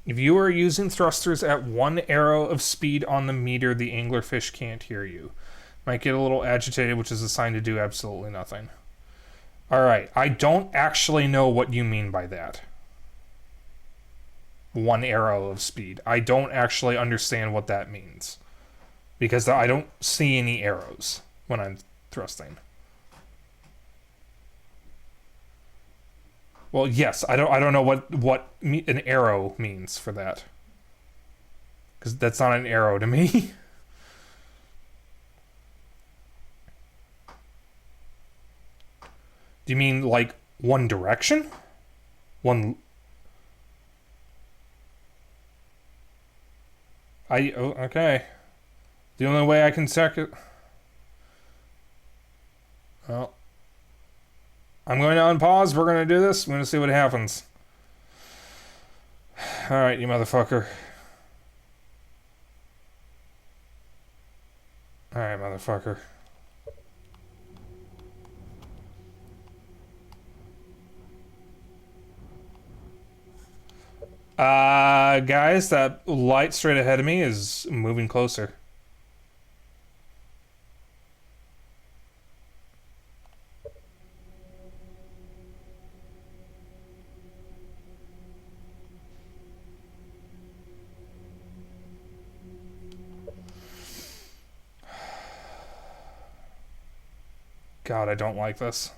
If you are using thrusters at 1 arrow of speed on the meter, the anglerfish can't hear you. Might get a little agitated, which is a sign to do absolutely nothing. Alright, I don't actually know what you mean by that. 1 arrow of speed. I don't actually understand what that means. Because I don't see any arrows when I'm thrusting. Well, yes, I don't know what an arrow means for that. Because that's not an arrow to me. Do you mean, like, one direction? Oh, okay. The only way I can check it... Well... I'm going to unpause. We're going to do this. We're going to see what happens. Alright, you motherfucker. Alright, motherfucker. Guys, that light straight ahead of me is moving closer. God, I don't like this.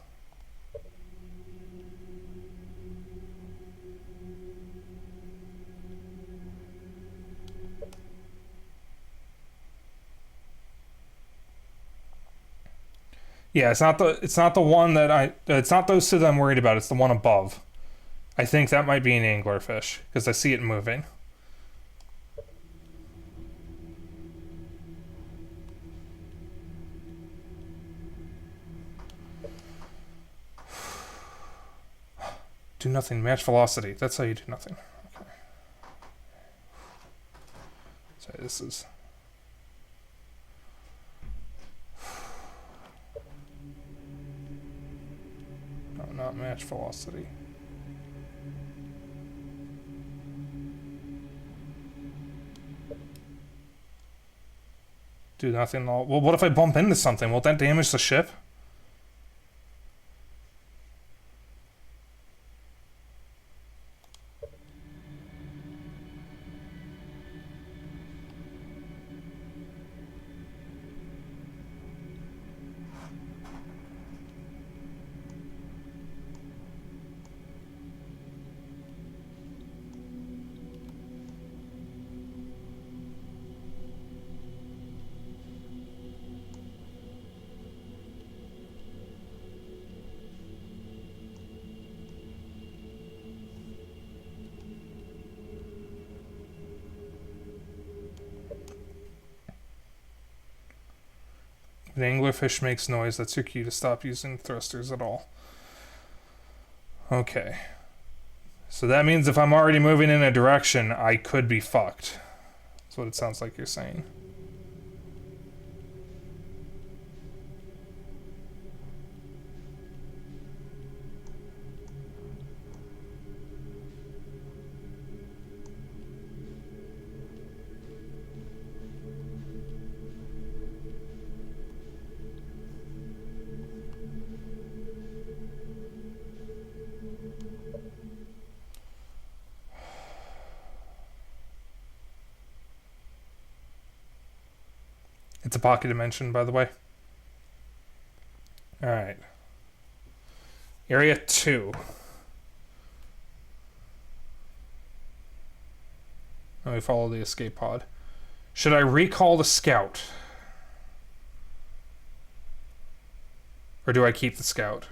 Yeah, it's not the one that it's not those two that I'm worried about, it's the one above. I think that might be an anglerfish, because I see it moving. Do nothing. Match velocity. That's how you do nothing. Okay. So this is... No, not match velocity. Do nothing at all. Well, what if I bump into something? Will that damage the ship? An anglerfish makes noise. That's your cue to stop using thrusters at all. Okay. So that means if I'm already moving in a direction, I could be fucked. That's what it sounds like you're saying. It's a pocket dimension, by the way. Alright. Area 2. Let me follow the escape pod. Should I recall the scout? Or do I keep the scout?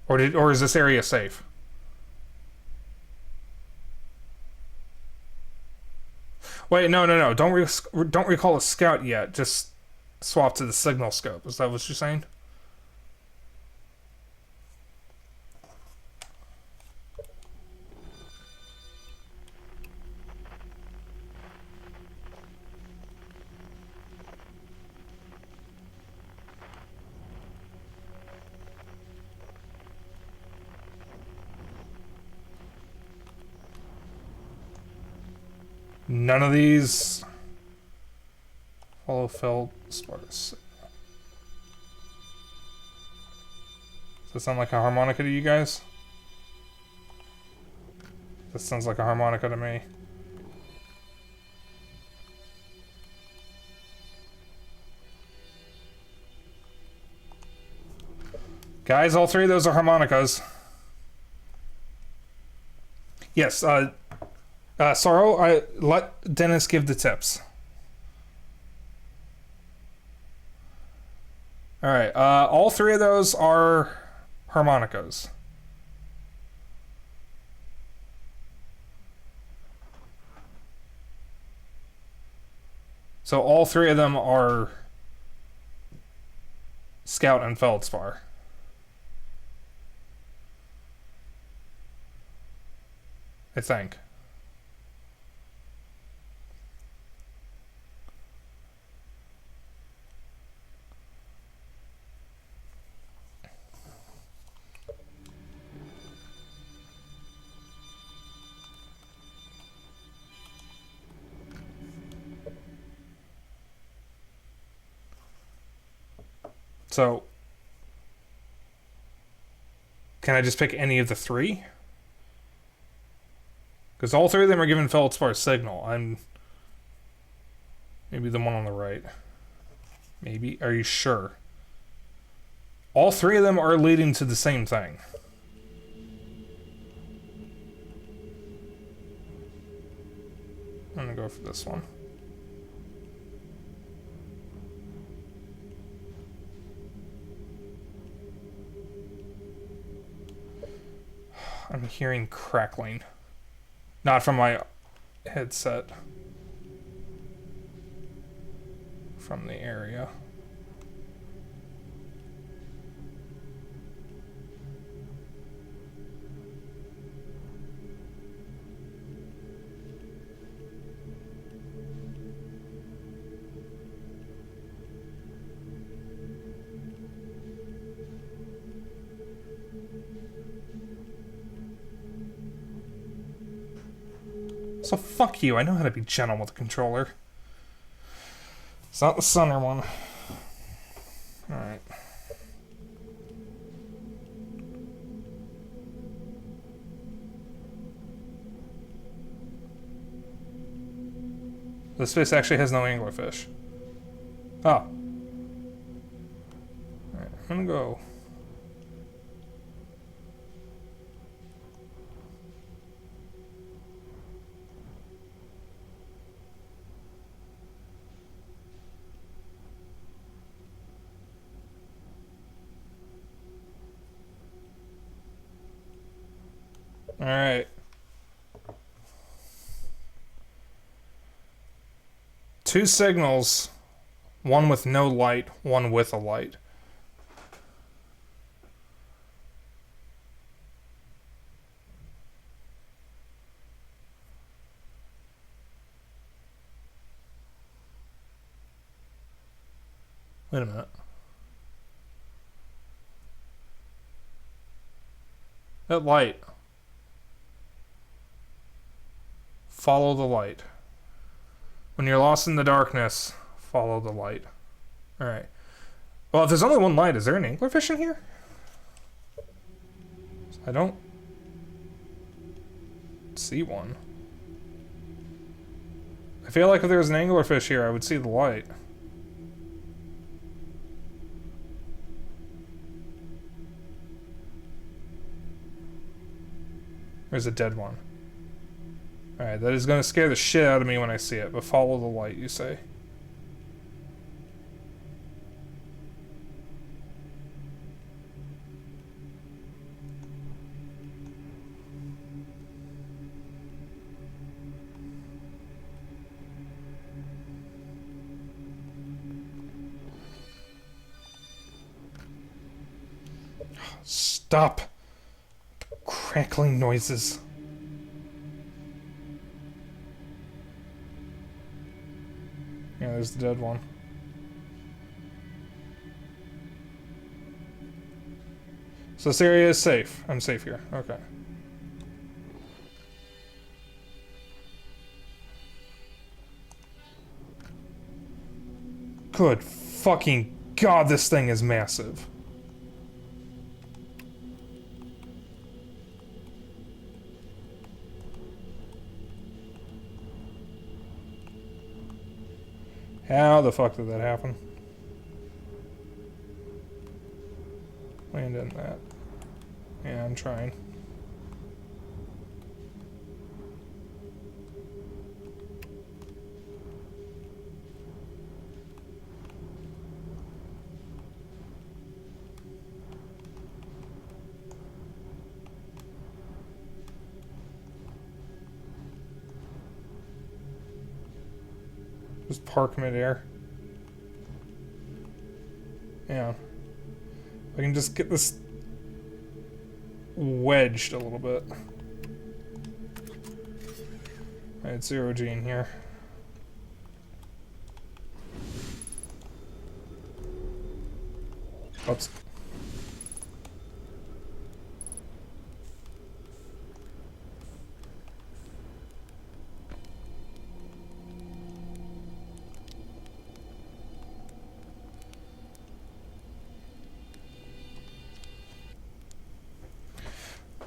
Or is this area safe? Wait, no. Don't recall a scout yet. Just swap to the signal scope. Is that what you're saying? None of these follow feldspars. Does that sound like a harmonica to you guys? That sounds like a harmonica to me. Guys, all three of those are harmonicas. Yes, Sorrow, let Dennis give the tips. Alright, all three of those are harmonicas. So all three of them are Scout and Feldspar. I think. So, can I just pick any of the three? Because all three of them are given Feldspar's signal. I'm... Maybe the one on the right. Maybe. Are you sure? All three of them are leading to the same thing. I'm gonna go for this one. I'm hearing crackling. Not from my headset. From the area. So fuck you, I know how to be gentle with the controller. It's not the center one. Alright. This space actually has no anglerfish. Oh. Alright, I'm gonna go. Alright. Two signals, one with no light, one with a light. Wait a minute. That light. Follow the light. When you're lost in the darkness, follow the light. Alright. Well, if there's only one light, is there an anglerfish in here? I don't see one. I feel like if there was an anglerfish here, I would see the light. There's a dead one. Alright, that is going to scare the shit out of me when I see it, but follow the light, you say. Stop! Crackling noises. Yeah, there's the dead one. So this area is safe. I'm safe here. Okay. Good fucking god, this thing is massive. How the fuck did that happen? Land in that. Yeah, I'm trying. Just park midair. Yeah. I can just get this wedged a little bit. Alright, 0G in here. Oops.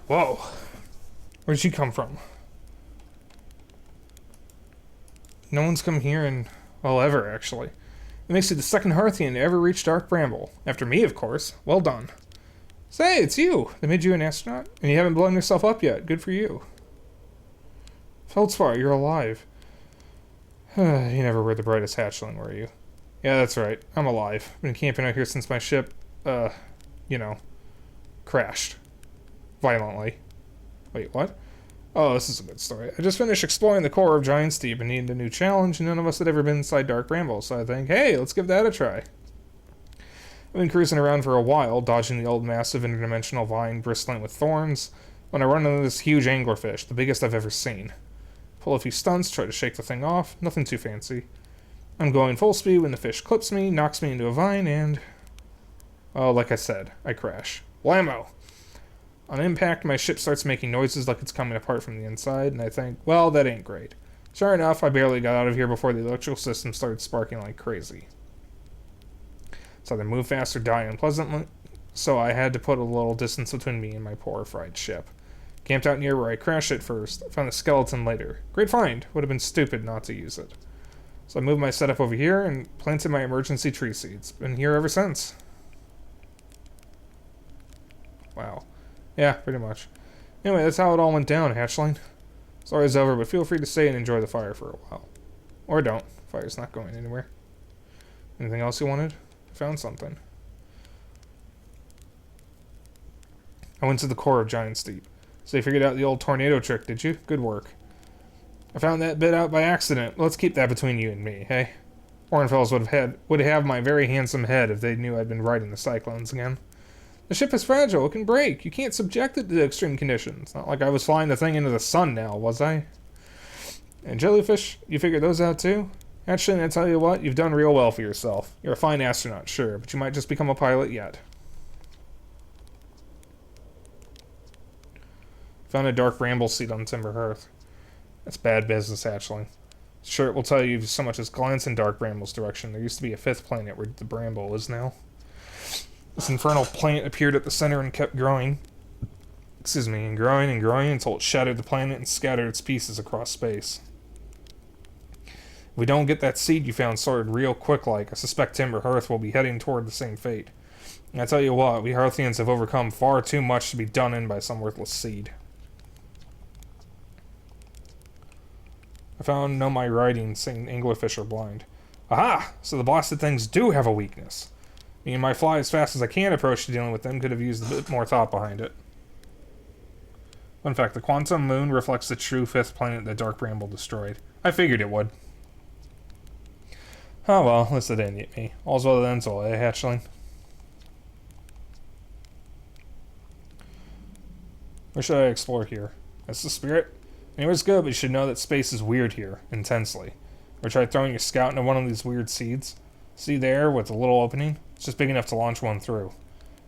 Whoa. Where'd she come from? No one's come here in, well, ever, actually. It makes you the second Hearthian to ever reach Dark Bramble. After me, of course. Well done. Say, it's you! They made you an astronaut? And you haven't blown yourself up yet. Good for you. Feldspar, you're alive. You never were the brightest hatchling, were you? Yeah, that's right. I'm alive. Been camping out here since my ship, you know, crashed. Violently. Wait, what? Oh, this is a good story. I just finished exploring the core of Giant's Deep and needed a new challenge, and none of us had ever been inside Dark Bramble, so I think, hey, let's give that a try. I've been cruising around for a while, dodging the old massive interdimensional vine bristling with thorns, when I run into this huge anglerfish, the biggest I've ever seen. Pull a few stunts, try to shake the thing off, nothing too fancy. I'm going full speed when the fish clips me, knocks me into a vine, and... oh, like I said, I crash. Blammo! On impact, my ship starts making noises like it's coming apart from the inside, and I think, well, that ain't great. Sure enough, I barely got out of here before the electrical system started sparking like crazy. So either move fast or die unpleasantly, so I had to put a little distance between me and my poor fried ship. Camped out near where I crashed it first. I found the skeleton later. Great find. Would have been stupid not to use it. So I moved my setup over here and planted my emergency tree seeds. Been here ever since. Wow. Yeah, pretty much. Anyway, that's how it all went down, hatchling. Story's over, but feel free to stay and enjoy the fire for a while. Or don't. Fire's not going anywhere. Anything else you wanted? I found something. I went to the core of Giant's Deep. So you figured out the old tornado trick, did you? Good work. I found that bit out by accident. Let's keep that between you and me, hey? Foreign fellows would have my very handsome head if they knew I'd been riding the cyclones again. The ship is fragile. It can break. You can't subject it to extreme conditions. Not like I was flying the thing into the sun now, was I? And jellyfish, you figured those out too? Actually, I tell you what, you've done real well for yourself. You're a fine astronaut, sure, but you might just become a pilot yet. Found a dark bramble seed on Timber Hearth. That's bad business, actually. Sure, it will tell you so much as glance in dark bramble's direction. There used to be a 5th planet where the bramble is now. This infernal plant appeared at the center and kept growing. Excuse me, and growing until it shattered the planet and scattered its pieces across space. If we don't get that seed you found sorted real quick like, I suspect Timber Hearth will be heading toward the same fate. And I tell you what, we Hearthians have overcome far too much to be done in by some worthless seed. I found no my writing saying anglerfish are blind. Aha! So the blasted things do have a weakness. Me and my fly as fast as I can approach to dealing with them could have used a bit more thought behind it. In fact, the quantum moon reflects the true 5th planet that Dark Bramble destroyed. I figured it would. Oh well, at least it didn't get me. All's well that ends well, eh, hatchling? Where should I explore here? That's the spirit? Anywhere's good, but you should know that space is weird here, intensely. Or try throwing your scout into one of these weird seeds. See there, with a little opening? It's just big enough to launch one through.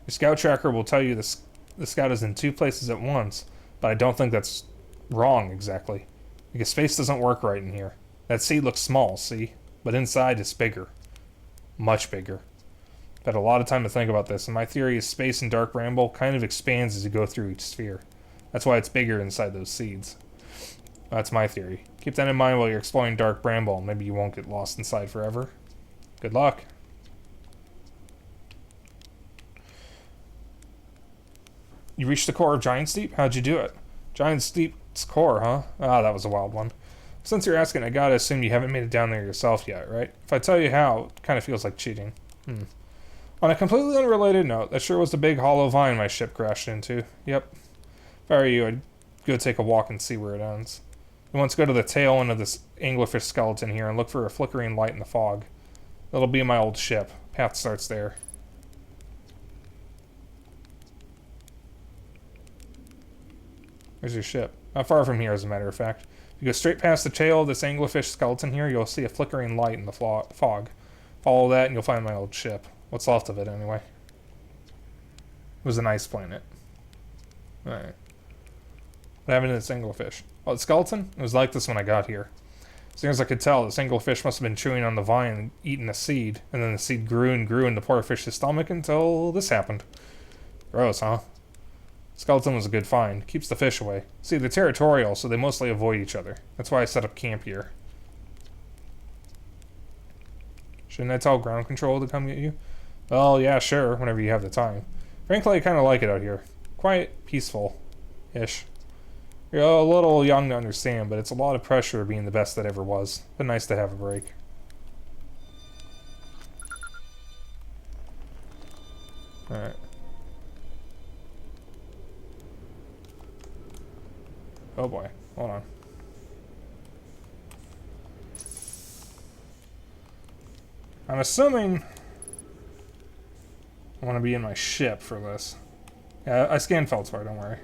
Your scout tracker will tell you the scout is in 2 places at once, but I don't think that's wrong, exactly. Because space doesn't work right in here. That seed looks small, see? But inside it's bigger. Much bigger. I've had a lot of time to think about this, and my theory is space in Dark Bramble kind of expands as you go through each sphere. That's why it's bigger inside those seeds. That's my theory. Keep that in mind while you're exploring Dark Bramble. Maybe you won't get lost inside forever. Good luck. You reached the core of Giant's Deep? How'd you do it? Giant's Deep's core, huh? Ah, that was a wild one. Since you're asking, I gotta assume you haven't made it down there yourself yet, right? If I tell you how, it kind of feels like cheating. On a completely unrelated note, that sure was the big hollow vine my ship crashed into. Yep. If I were you, I'd go take a walk and see where it ends. You want to go to the tail end of this anglerfish skeleton here and look for a flickering light in the fog. That'll be my old ship. Path starts there. Where's your ship? Not far from here, as a matter of fact. If you go straight past the tail of this anglerfish skeleton here, you'll see a flickering light in the fog. Follow that and you'll find my old ship. What's left of it, anyway. It was a nice planet. Alright. What happened to this anglerfish? Oh, the skeleton? It was like this when I got here. As near as I could tell, this anglerfish must have been chewing on the vine and eating a seed, and then the seed grew and grew in the poor fish's stomach until this happened. Gross, huh? Skeleton was a good find. Keeps the fish away. See, they're territorial, so they mostly avoid each other. That's why I set up camp here. Shouldn't I tell ground control to come get you? Well, yeah, sure, whenever you have the time. Frankly, I kind of like it out here. Quiet, peaceful-ish. You're a little young to understand, but it's a lot of pressure being the best that ever was. But nice to have a break. Alright. Oh boy, hold on. I'm assuming I want to be in my ship for this. Yeah, I scanned Feldspar, don't worry.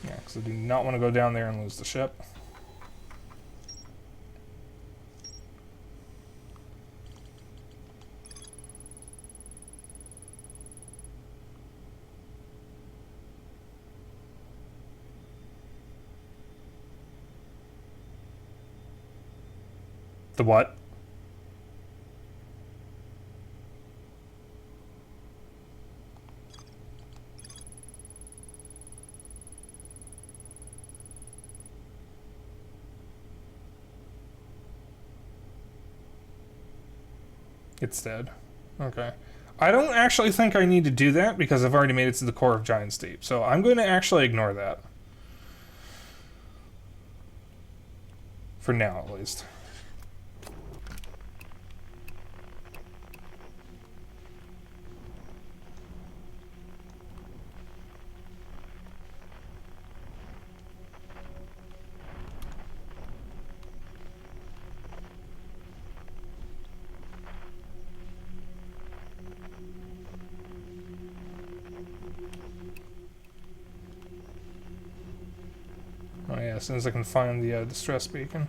Yeah, because I do not want to go down there and lose the ship. The what? It's dead. Okay. I don't actually think I need to do that because I've already made it to the core of Giant's Deep. So I'm going to actually ignore that. For now, at least. Oh yeah, as soon as I can find the distress beacon.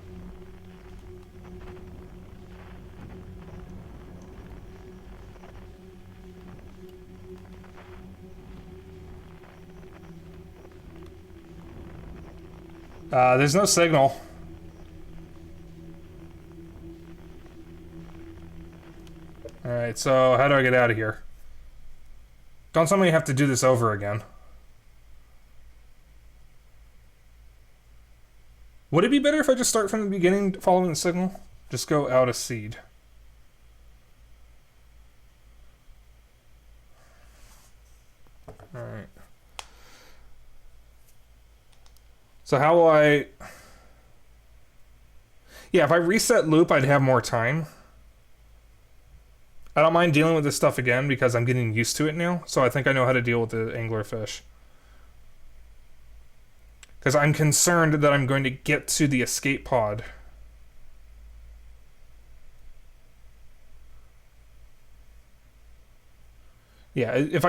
There's no signal. Alright, so how do I get out of here? Don't tell me you have to do this over again. Would it be better if I just start from the beginning following the signal? Just go out a seed. Alright. So how will I... Yeah, if I reset loop, I'd have more time. I don't mind dealing with this stuff again because I'm getting used to it now. So I think I know how to deal with the anglerfish. Because I'm concerned that I'm going to get to the escape pod. Yeah, if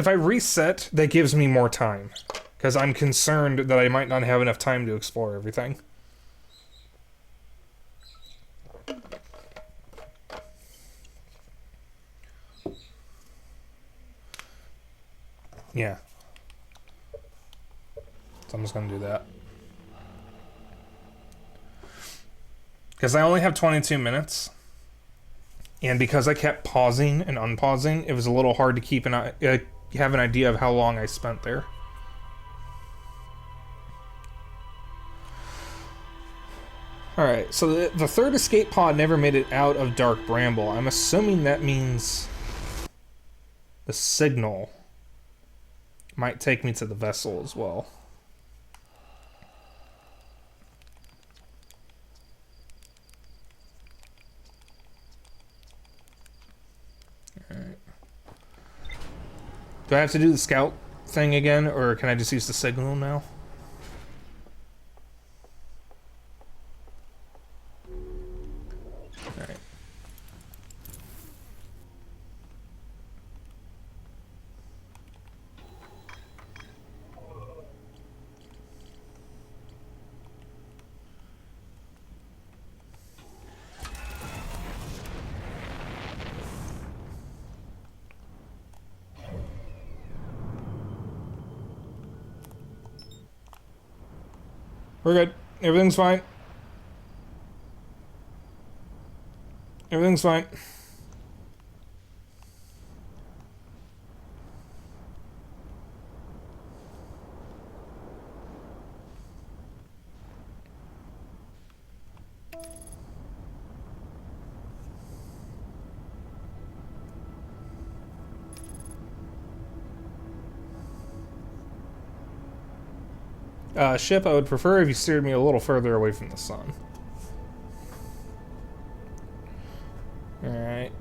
I reset, that gives me more time. Because I'm concerned that I might not have enough time to explore everything. Yeah. So I'm just going to do that. Because I only have 22 minutes. And because I kept pausing and unpausing, it was a little hard to keep have an idea of how long I spent there. Alright, so the third escape pod never made it out of Dark Bramble. I'm assuming that means the signal might take me to the vessel as well. Alright. Do I have to do the scout thing again, or can I just use the signal now? Alright. We're good. Everything's fine. Everything's fine. Ship, I would prefer if you steered me a little further away from the sun. Alright.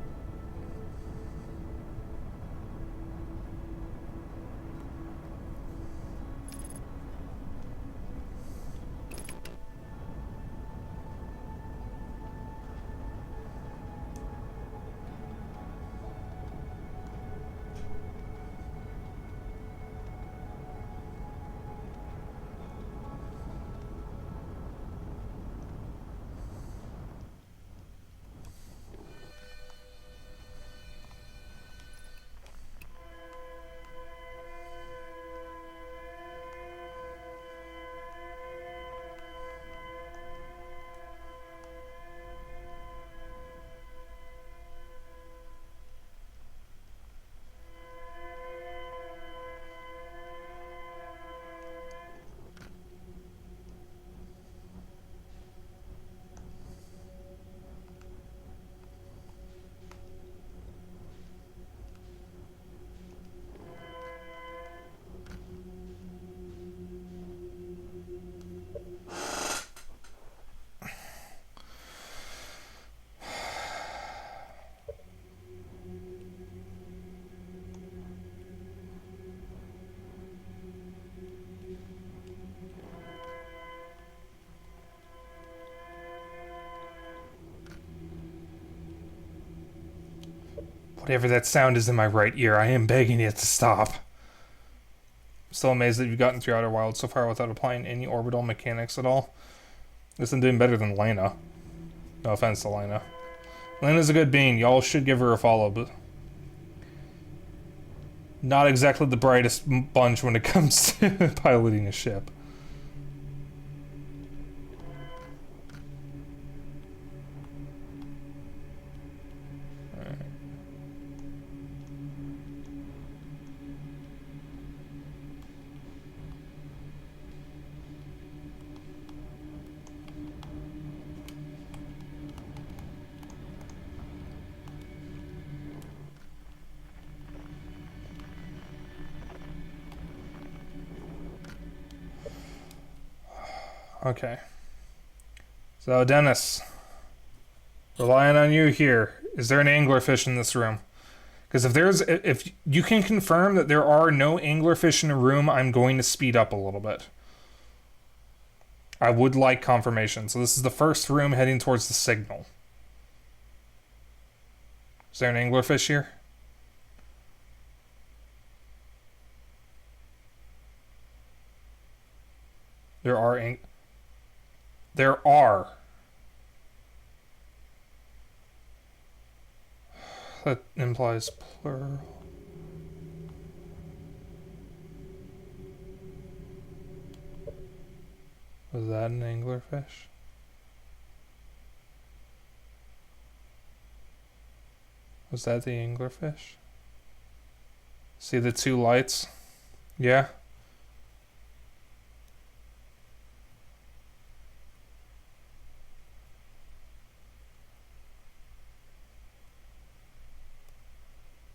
Whatever that sound is in my right ear, I am begging it to stop. I'm still amazed that you've gotten through Outer Wilds so far without applying any orbital mechanics at all. This is doing better than Lena. No offense to Lena. Lena's a good being. Y'all should give her a follow, but not exactly the brightest bunch when it comes to piloting a ship. Okay. So, Dennis, relying on you here. Is there an anglerfish in this room? Because if you can confirm that there are no anglerfish in a room, I'm going to speed up a little bit. I would like confirmation. So this is the first room heading towards the signal. Is there an anglerfish here? There are. There are. That implies plural. Was that an anglerfish? Was that the anglerfish? See the two lights? Yeah?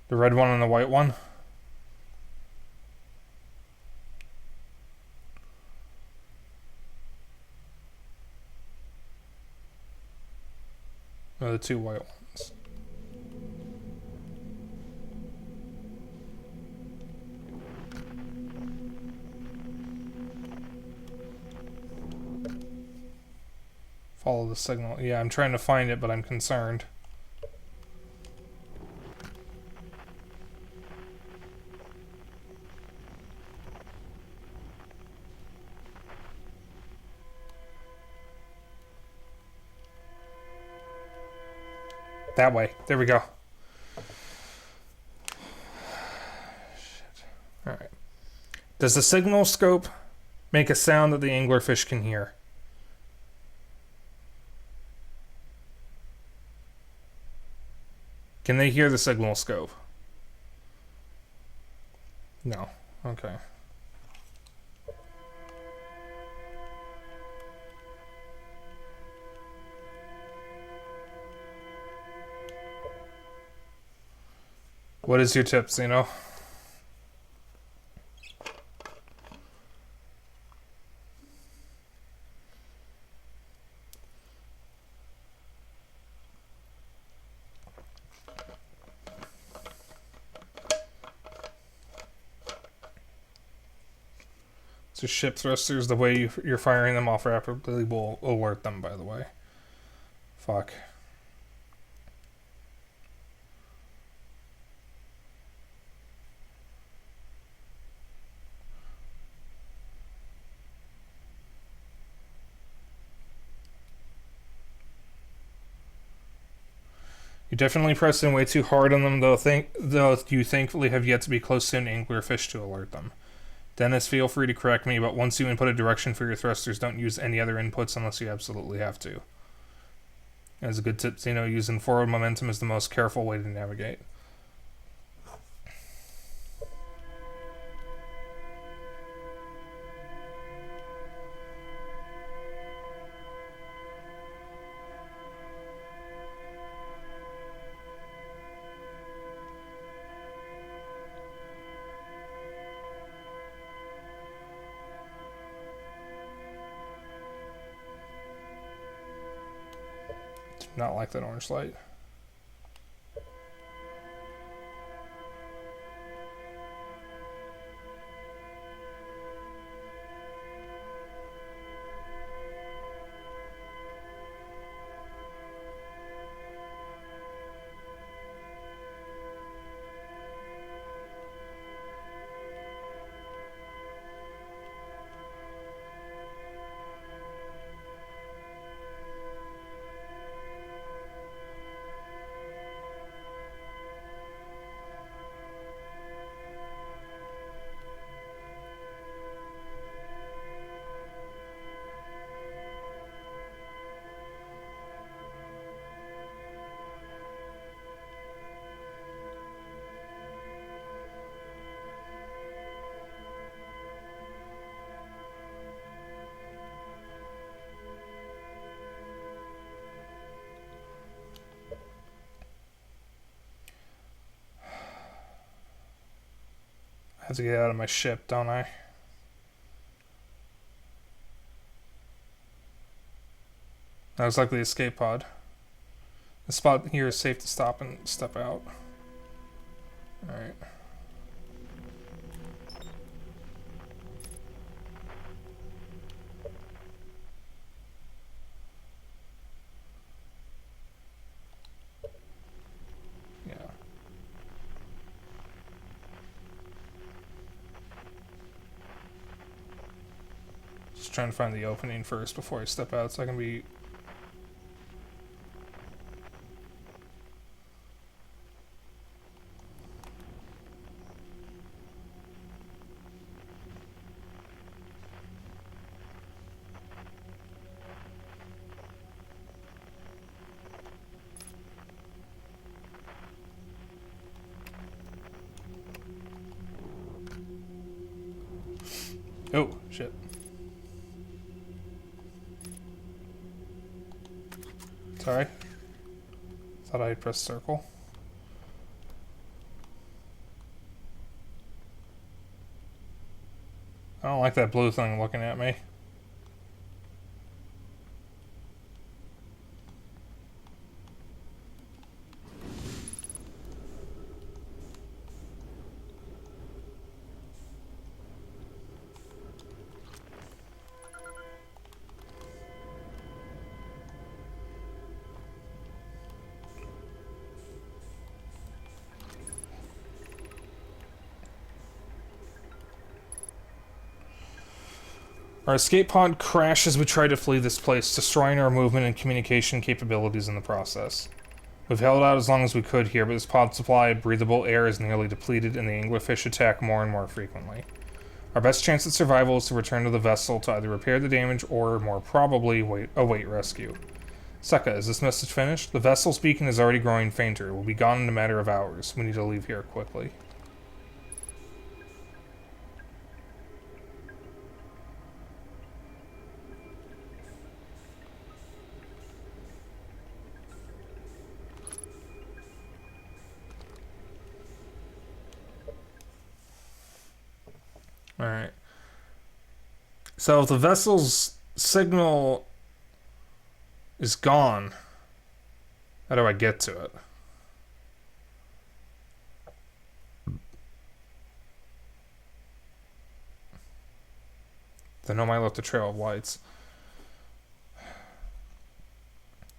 The red one and the white one? No, the two white ones. Follow the signal. Yeah, I'm trying to find it, but I'm concerned. That way. There we go. Shit. Alright. Does the signal scope make a sound that the anglerfish can hear? Can they hear the signal scope? No. Okay. What is your tip, Zeno? So ship thrusters, the way you're firing them off rapidly will alert them, by the way. Fuck. You definitely pressed in way too hard on them, though you thankfully have yet to be close to an anglerfish to alert them. Dennis, feel free to correct me, but once you input a direction for your thrusters, don't use any other inputs unless you absolutely have to. As a good tip, Zeno, using forward momentum is the most careful way to navigate. Not like that orange light. have to get out of my ship, don't I? That was like the escape pod. The spot here is safe to stop and step out. Alright. Yeah. Just trying to find the opening first before I step out so I can be... Oh, shit. Sorry. Thought I had pressed circle. I don't like that blue thing looking at me. Our escape pod crashed as we tried to flee this place, destroying our movement and communication capabilities in the process. We've held out as long as we could here, but this pod's supply of breathable air is nearly depleted and the anglerfish attack more and more frequently. Our best chance at survival is to return to the vessel to either repair the damage or, more probably, await rescue. Sekka, is this message finished? The vessel's beacon is already growing fainter. It will be gone in a matter of hours. We need to leave here quickly. Alright. So if the vessel's signal is gone, how do I get to it? I know I left a trail of lights.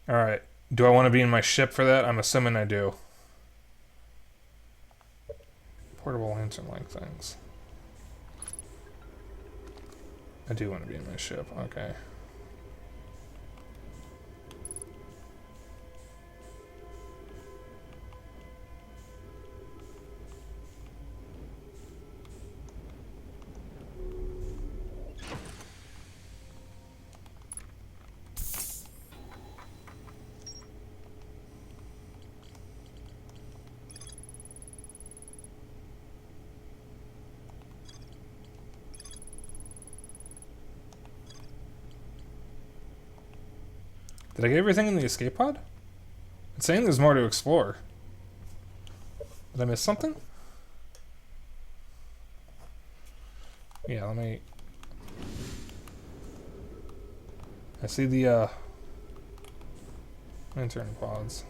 Alright. Do I want to be in my ship for that? I'm assuming I do. Portable lantern like things. I do want to be in my ship, okay. Did I get everything in the escape pod? It's saying there's more to explore. Did I miss something? Yeah, let me... I see the, lantern pods.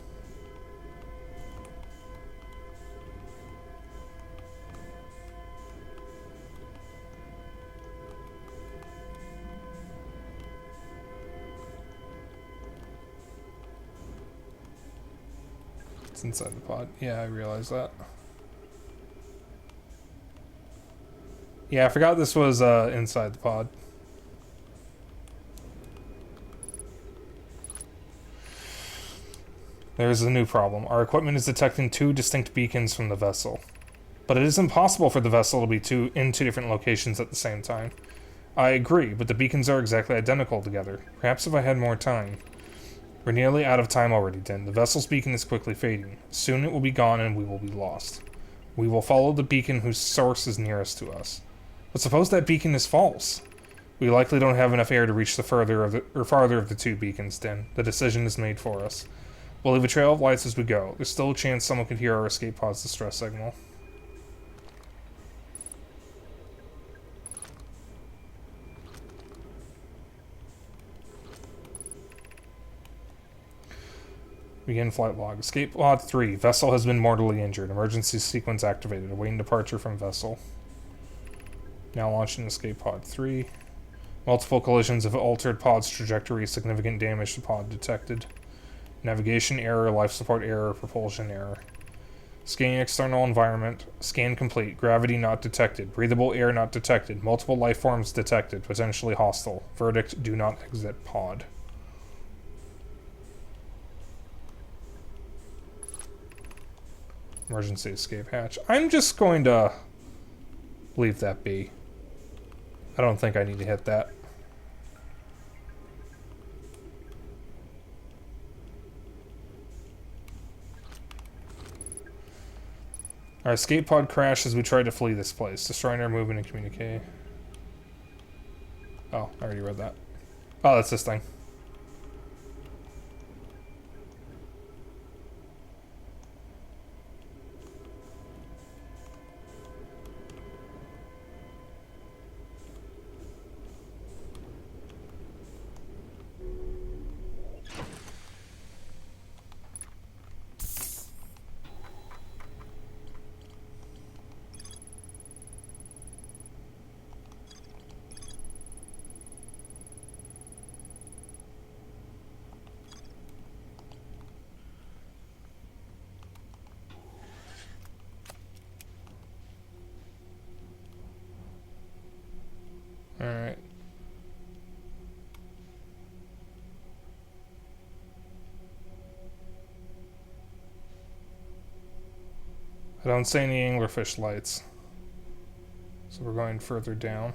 It's inside the pod. Yeah, I realize that. Yeah, I forgot this was inside the pod. There's a new problem. Our equipment is detecting two distinct beacons from the vessel. But it is impossible for the vessel to be in two different locations at the same time. I agree, but the beacons are exactly identical together. Perhaps if I had more time. We're nearly out of time already, Din. The vessel's beacon is quickly fading. Soon it will be gone and we will be lost. We will follow the beacon whose source is nearest to us. But suppose that beacon is false. We likely don't have enough air to reach the farther of the two beacons, Din. The decision is made for us. We'll leave a trail of lights as we go. There's still a chance someone could hear our escape pod's distress signal. Begin flight log. Escape pod 3. Vessel has been mortally injured. Emergency sequence activated. Awaiting departure from vessel. Now launching escape pod 3. Multiple collisions have altered pod's trajectory. Significant damage to pod detected. Navigation error, life support error, propulsion error. Scanning external environment. Scan complete. Gravity not detected. Breathable air not detected. Multiple life forms detected. Potentially hostile. Verdict: do not exit pod. Emergency escape hatch. I'm just going to leave that be. I don't think I need to hit that. Our escape pod crashed as we tried to flee this place, destroying our movement and communique. Oh, I already read that. Oh, that's this thing. Alright. I don't see any anglerfish lights. So we're going further down.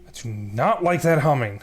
I do not like that humming.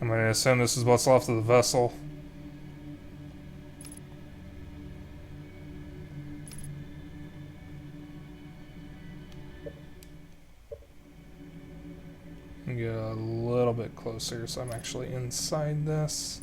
I'm going to assume this is what's left of the vessel. Get a little bit closer so I'm actually inside this.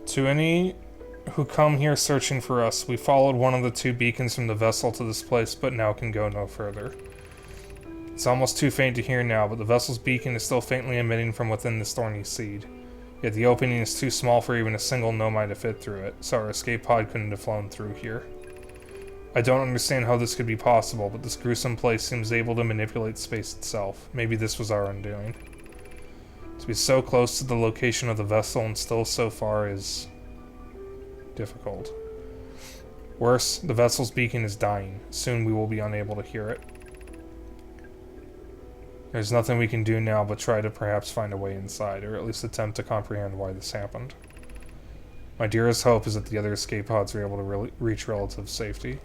To any who come here searching for us, we followed one of the 2 beacons from the vessel to this place, but now can go no further. It's almost too faint to hear now, but the vessel's beacon is still faintly emitting from within this thorny seed. Yet the opening is too small for even a single nomai to fit through it, so our escape pod couldn't have flown through here. I don't understand how this could be possible, but this gruesome place seems able to manipulate space itself. Maybe this was our undoing. To be so close to the location of the vessel and still so far is difficult. Worse, the vessel's beacon is dying. Soon we will be unable to hear it. There's nothing we can do now but try to perhaps find a way inside, or at least attempt to comprehend why this happened. My dearest hope is that the other escape pods are able to reach relative safety.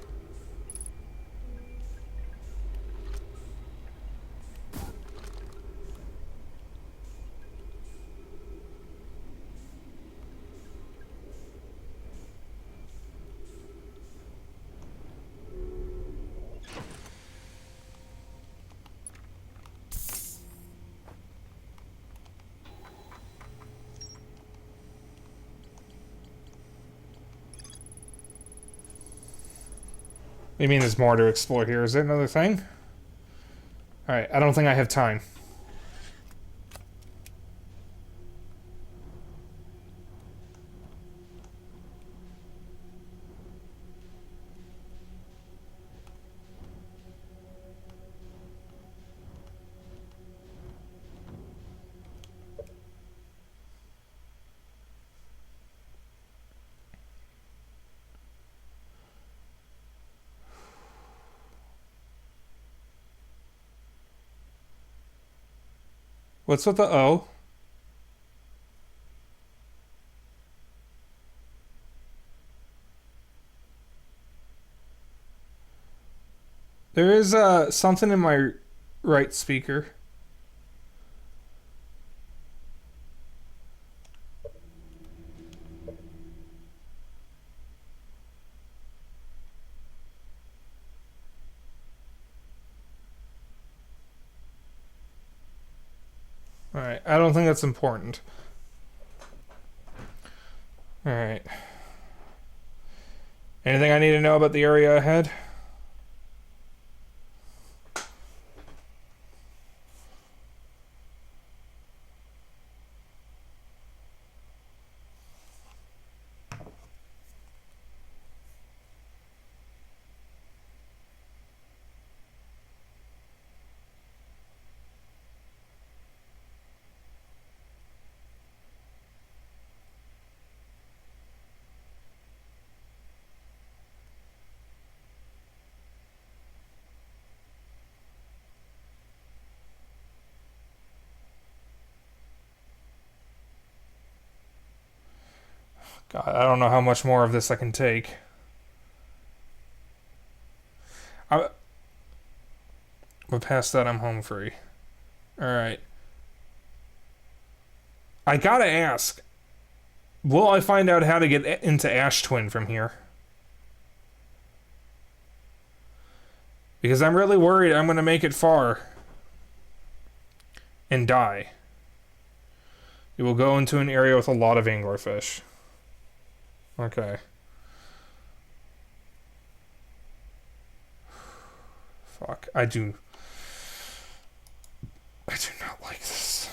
You mean there's more to explore here? Is there another thing? Alright, I don't think I have time. What's with the O? There is something in my right speaker. Alright, I don't think that's important. Alright. Anything I need to know about the area ahead? God, I don't know how much more of this I can take. But past that, I'm home free. Alright. I gotta ask, will I find out how to get into Ash Twin from here? Because I'm really worried I'm gonna make it far and die. You will go into an area with a lot of anglerfish. Okay. Fuck. I do not like this.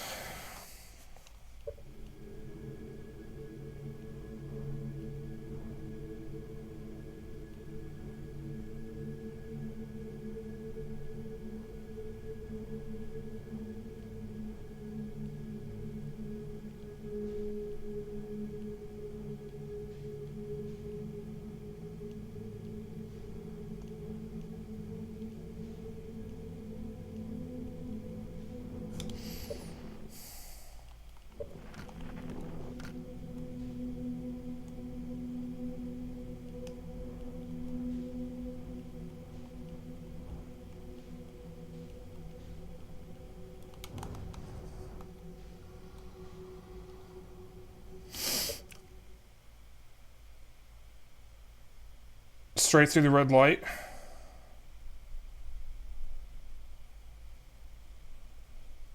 Straight through the red light.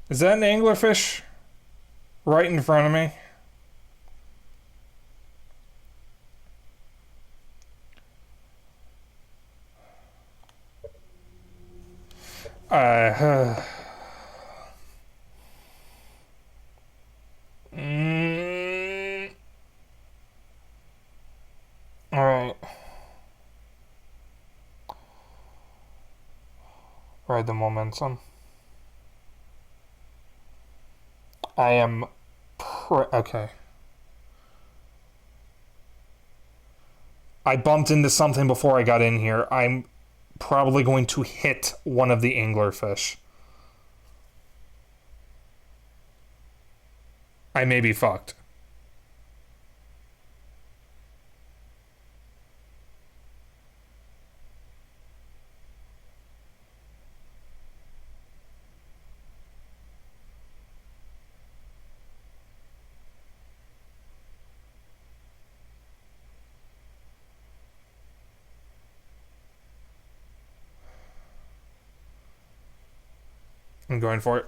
Is that an anglerfish right in front of me? Alright. Ride the momentum. I am... okay. I bumped into something before I got in here. I'm probably going to hit one of the anglerfish. I may be fucked. I'm going for it.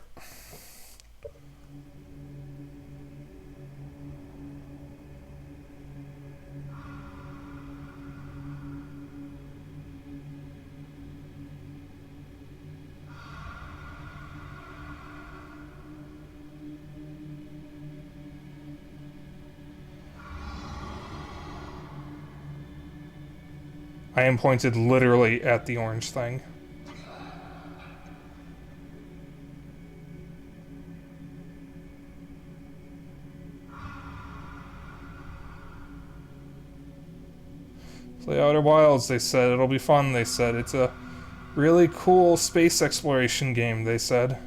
I am pointed literally at the orange thing. Play Outer Wilds, they said. It'll be fun, they said. It's a really cool space exploration game, they said.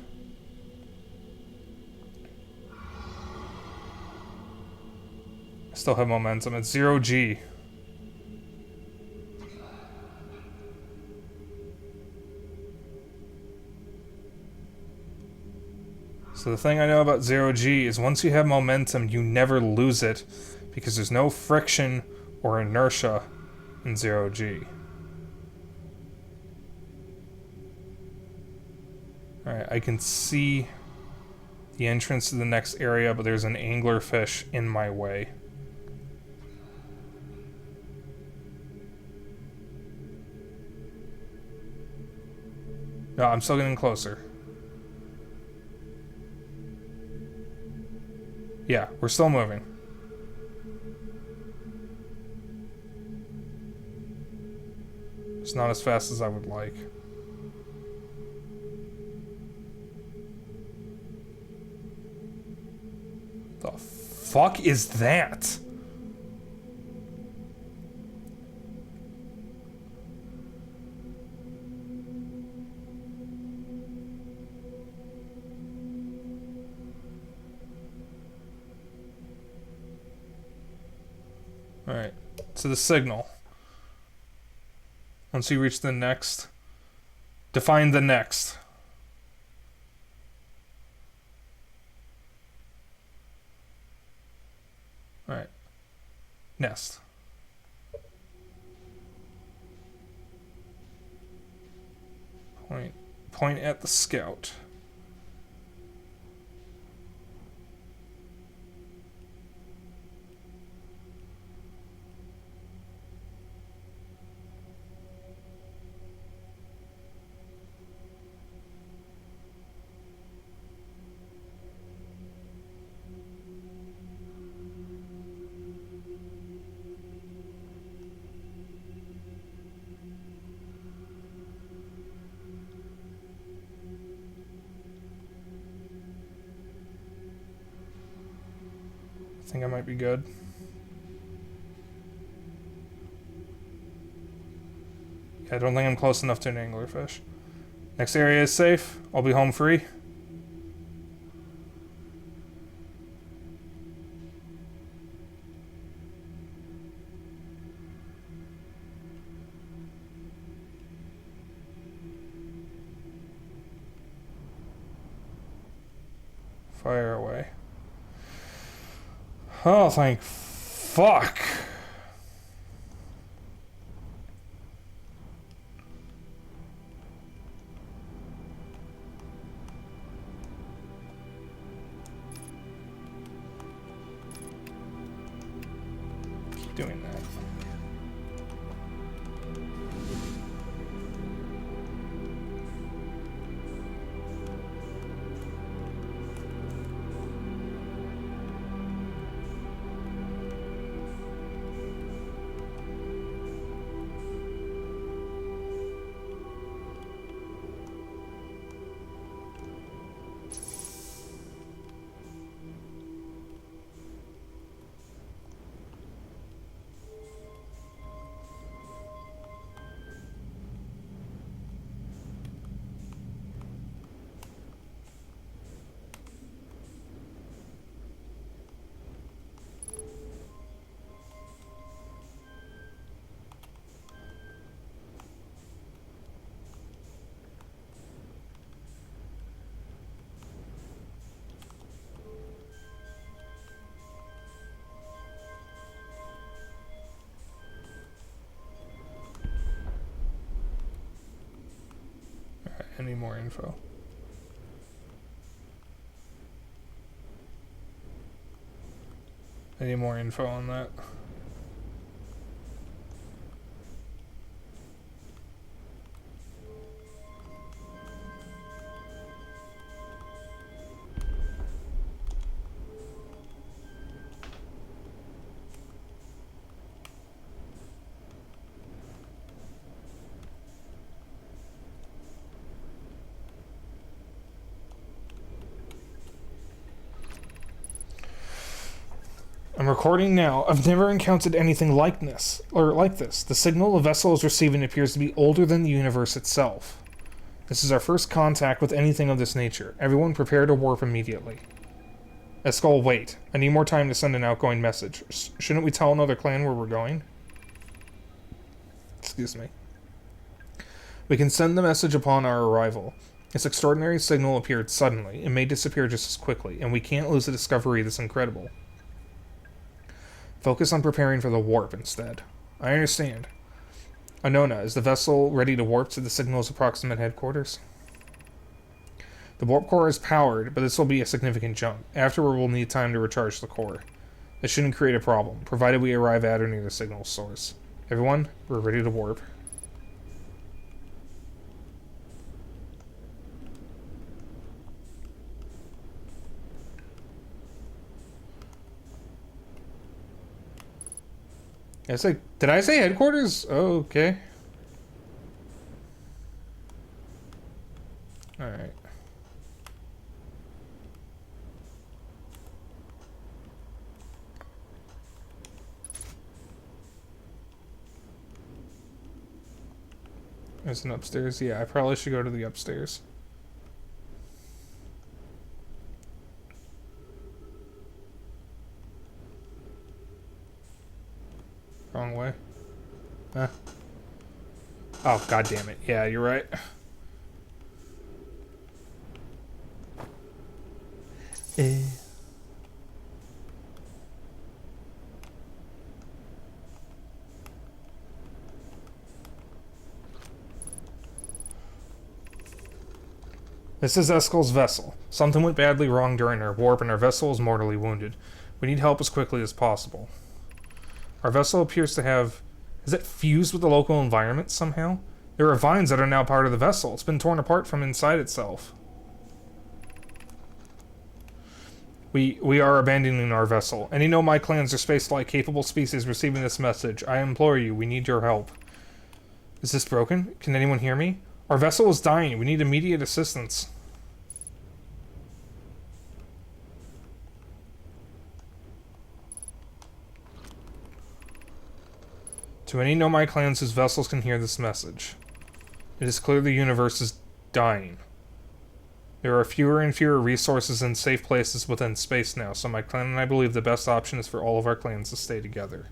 Still have momentum. It's 0G. So the thing I know about 0G is once you have momentum, you never lose it because there's no friction or inertia in 0G. Alright, I can see the entrance to the next area, but there's an anglerfish in my way. No, I'm still getting closer. Yeah, we're still moving. It's not as fast as I would like. The fuck is that? Alright, so the signal. Once you reach the next, define the next. Alright. Nest. Point at the scout. I think I might be good. Yeah, I don't think I'm close enough to an anglerfish. Next area is safe. I'll be home free. Fire away. Oh, thank fuck. Keep doing that. Any more info? Any more info on that? I'm recording now. I've never encountered anything like this. The signal a vessel is receiving appears to be older than the universe itself. This is our first contact with anything of this nature. Everyone prepare to warp immediately. Escol, wait. I need more time to send an outgoing message. Shouldn't we tell another clan where we're going? Excuse me. We can send the message upon our arrival. This extraordinary signal appeared suddenly. It may disappear just as quickly, and we can't lose a discovery this incredible. Focus on preparing for the warp instead. I understand. Anona, is the vessel ready to warp to the signal's approximate headquarters? The warp core is powered, but this will be a significant jump. Afterward, we'll need time to recharge the core. This shouldn't create a problem, provided we arrive at or near the signal source. Everyone, we're ready to warp. Did I say headquarters? Oh, okay. Alright. There's an upstairs. Yeah, I probably should go to the upstairs. Wrong way. Huh. Oh, god damn it. Yeah, you're right. This is Eskel's vessel. Something went badly wrong during our warp and our vessel is mortally wounded. We need help as quickly as possible. Our vessel appears to have... Is it fused with the local environment somehow? There are vines that are now part of the vessel. It's been torn apart from inside itself. We are abandoning our vessel. Any Nomai clans or space-like capable species receiving this message, I implore you, we need your help. Is this broken? Can anyone hear me? Our vessel is dying. We need immediate assistance. To any Nomai clans whose vessels can hear this message, it is clear the universe is dying. There are fewer and fewer resources and safe places within space now, so my clan and I believe the best option is for all of our clans to stay together.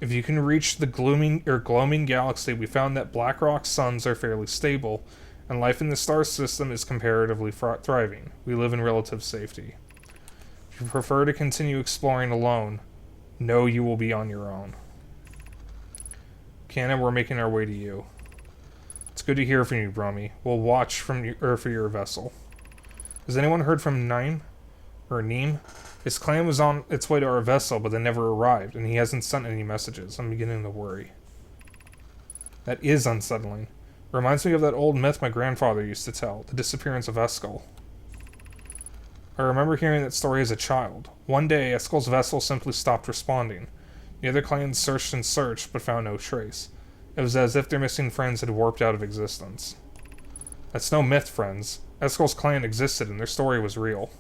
If you can reach the gloaming galaxy, we found that black rock suns are fairly stable, and life in the star system is comparatively thriving. We live in relative safety. If you prefer to continue exploring alone, know you will be on your own. Canna, we're making our way to you. It's good to hear from you, Brummy. We'll watch for your vessel. Has anyone heard from Neem? Or Neem? His clan was on its way to our vessel, but they never arrived, and he hasn't sent any messages. I'm beginning to worry. That is unsettling. Reminds me of that old myth my grandfather used to tell, the disappearance of Eskel. I remember hearing that story as a child. One day, Eskel's vessel simply stopped responding. The other clans searched and searched, but found no trace. It was as if their missing friends had warped out of existence. That's no myth, friends. Eskel's clan existed, and their story was real.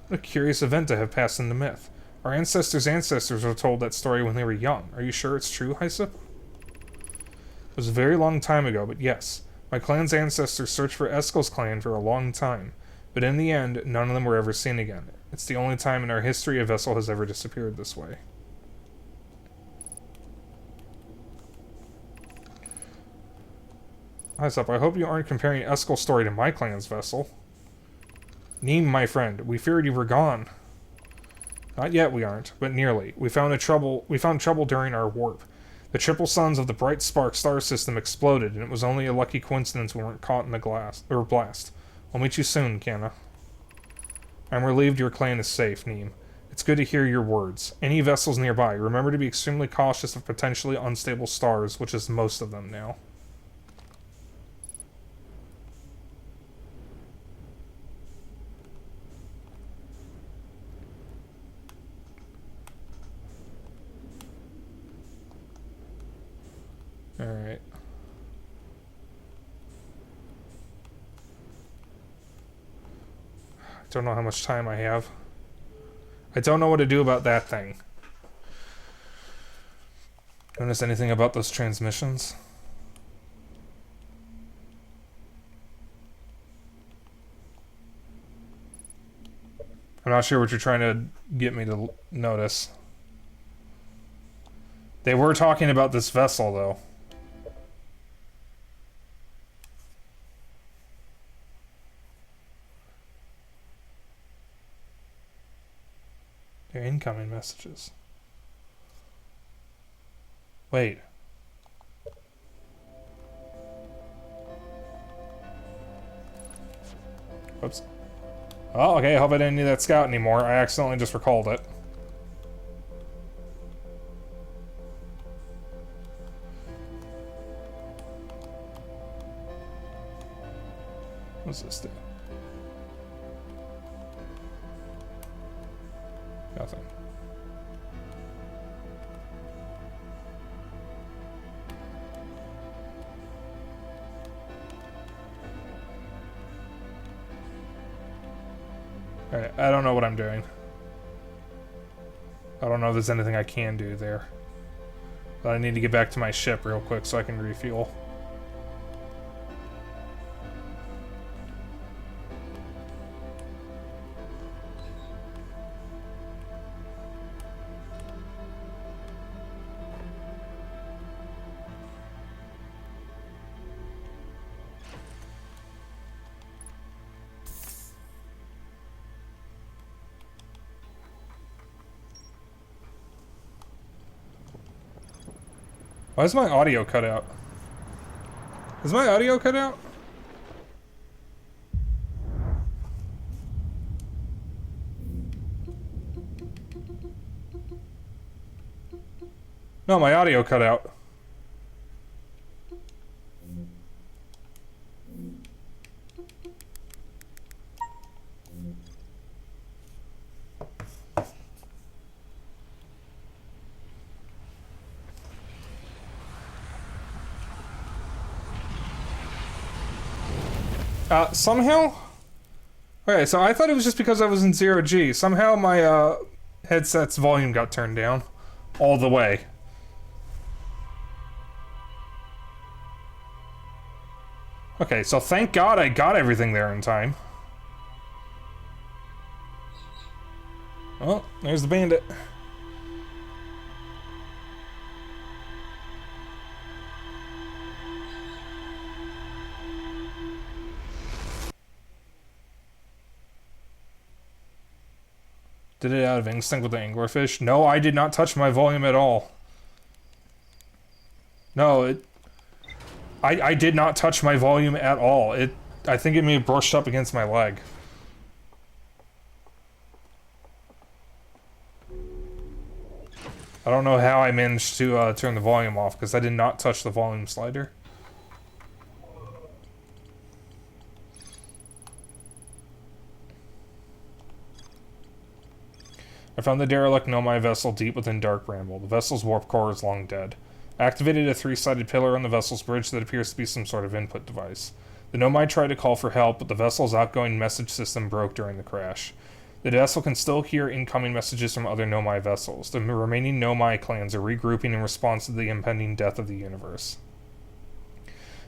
What a curious event to have passed into myth. Our ancestors' ancestors were told that story when they were young. Are you sure it's true, Hyssop? It was a very long time ago, but yes. My clan's ancestors searched for Eskel's clan for a long time, but in the end, none of them were ever seen again. It's the only time in our history a vessel has ever disappeared this way. Hyssop, I hope you aren't comparing Eskel's story to my clan's vessel. Neem, my friend, we feared you were gone. Not yet, we aren't, but nearly. We found trouble during our warp. The triple suns of the bright spark star system exploded, and it was only a lucky coincidence we weren't caught in the blast. I'll meet you soon, Canna. I'm relieved your clan is safe, Neem. It's good to hear your words. Any vessels nearby, remember to be extremely cautious of potentially unstable stars, which is most of them now. Alright. I don't know how much time I have. I don't know what to do about that thing. Notice anything about those transmissions? I'm not sure what you're trying to get me to notice. They were talking about this vessel, though. Their incoming messages. Wait. Whoops. Oh, okay, I hope I didn't need that scout anymore. I accidentally just recalled it. What's this do? Nothing. Alright, I don't know what I'm doing. I don't know if there's anything I can do there. But I need to get back to my ship real quick so I can refuel. Why is my audio cut out? Is my audio cut out? No, my audio cut out. Somehow? Okay, so I thought it was just because I was in 0G. Somehow my, headset's volume got turned down. All the way. Okay, so thank God I got everything there in time. Oh, there's the bandit. Did it out of instinct with the anglerfish? No, I did not touch my volume at all. No, I did not touch my volume at all. I think it may have brushed up against my leg. I don't know how I managed to turn the volume off, because I did not touch the volume slider. I found the derelict Nomai vessel deep within Dark Bramble. The vessel's warp core is long dead. I activated a 3-sided pillar on the vessel's bridge that appears to be some sort of input device. The Nomai tried to call for help, but the vessel's outgoing message system broke during the crash. The vessel can still hear incoming messages from other Nomai vessels. The remaining Nomai clans are regrouping in response to the impending death of the universe.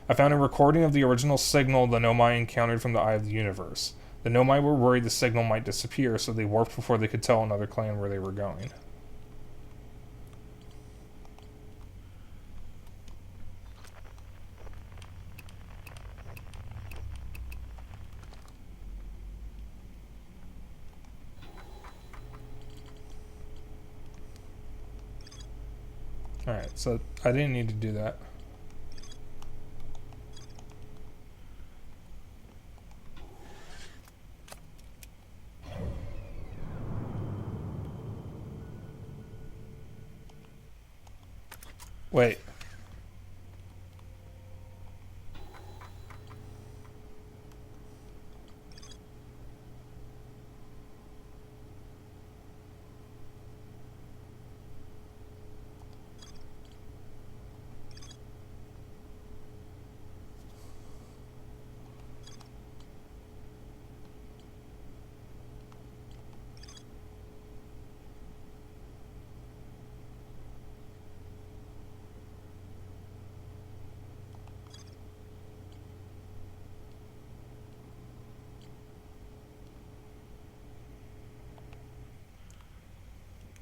I found a recording of the original signal the Nomai encountered from the Eye of the Universe. The Nomai were worried the signal might disappear, so they warped before they could tell another clan where they were going. Alright, so I didn't need to do that. Wait.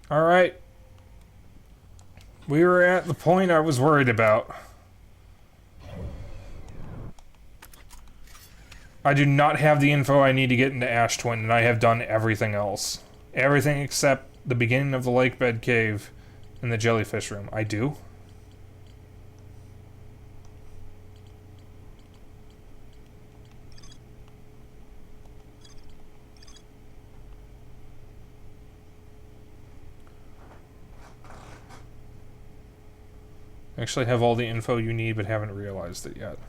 Alright. We were at the point I was worried about. I do not have the info I need to get into Ash Twin, and I have done everything else. Everything except the beginning of the lake bed cave and the jellyfish room. I do? Actually have all the info you need, but haven't realized it yet.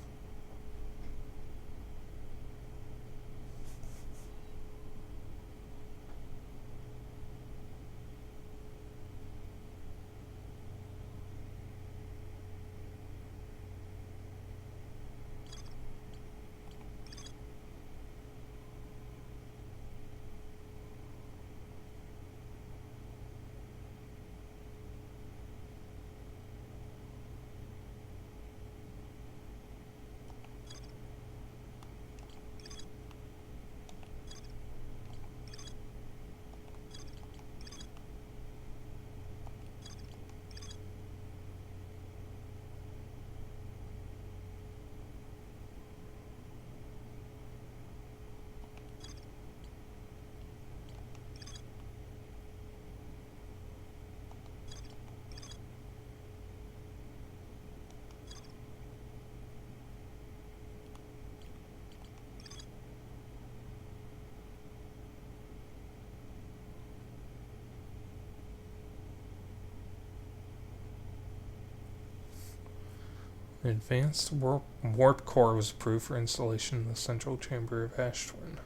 An advanced warp core was approved for installation in the central chamber of Ash Twin.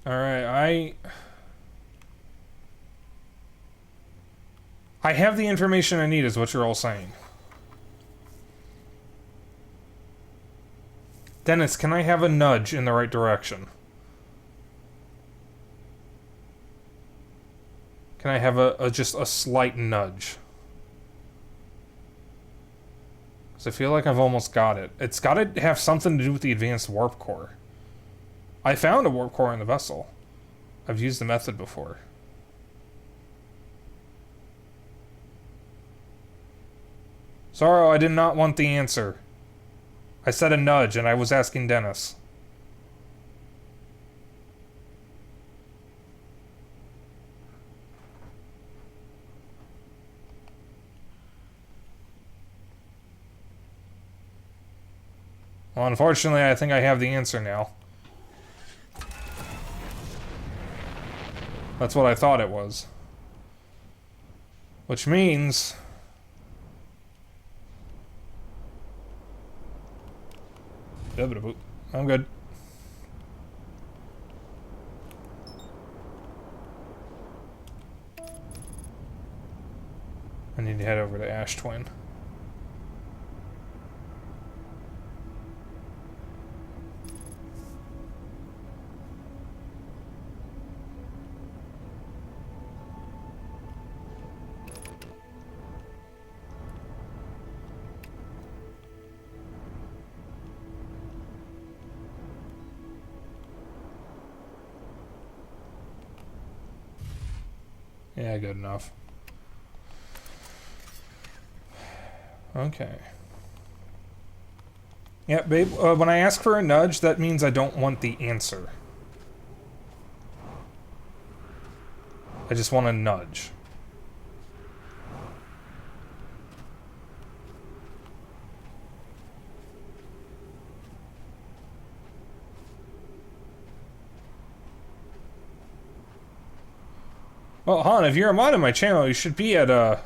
Alright, I have the information I need, is what you're all saying. Dennis, can I have a nudge in the right direction? Can I have just a slight nudge? Because I feel like I've almost got it. It's got to have something to do with the advanced warp core. I found a warp core in the vessel. I've used the method before. Sorrow, I did not want the answer. I said a nudge, and I was asking Dennis. Well, unfortunately, I think I have the answer now. That's what I thought it was. Which means... I'm good. I need to head over to Ash Twin. Yeah, good enough. Okay. Yeah, babe, when I ask for a nudge, that means I don't want the answer. I just want a nudge. Well, Han, if you're a mod in my channel, you should be at,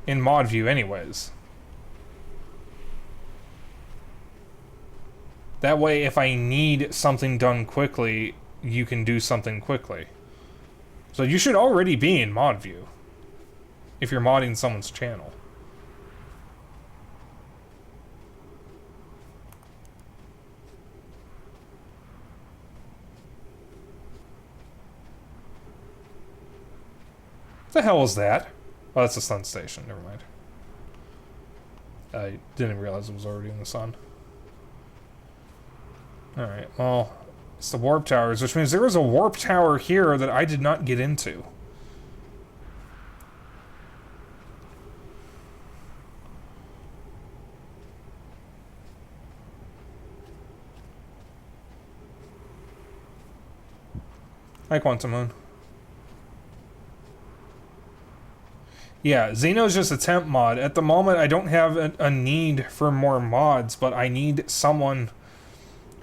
in mod view anyways. That way, if I need something done quickly, you can do something quickly. So you should already be in mod view. If you're modding someone's channel. The hell is that? Oh, that's the sun station. Never mind. I didn't realize it was already in the sun. Alright, well, it's the warp towers, which means there was a warp tower here that I did not get into. Hi, Quantum Moon. Yeah, Xeno's just a temp mod. At the moment, I don't have a need for more mods, but I need someone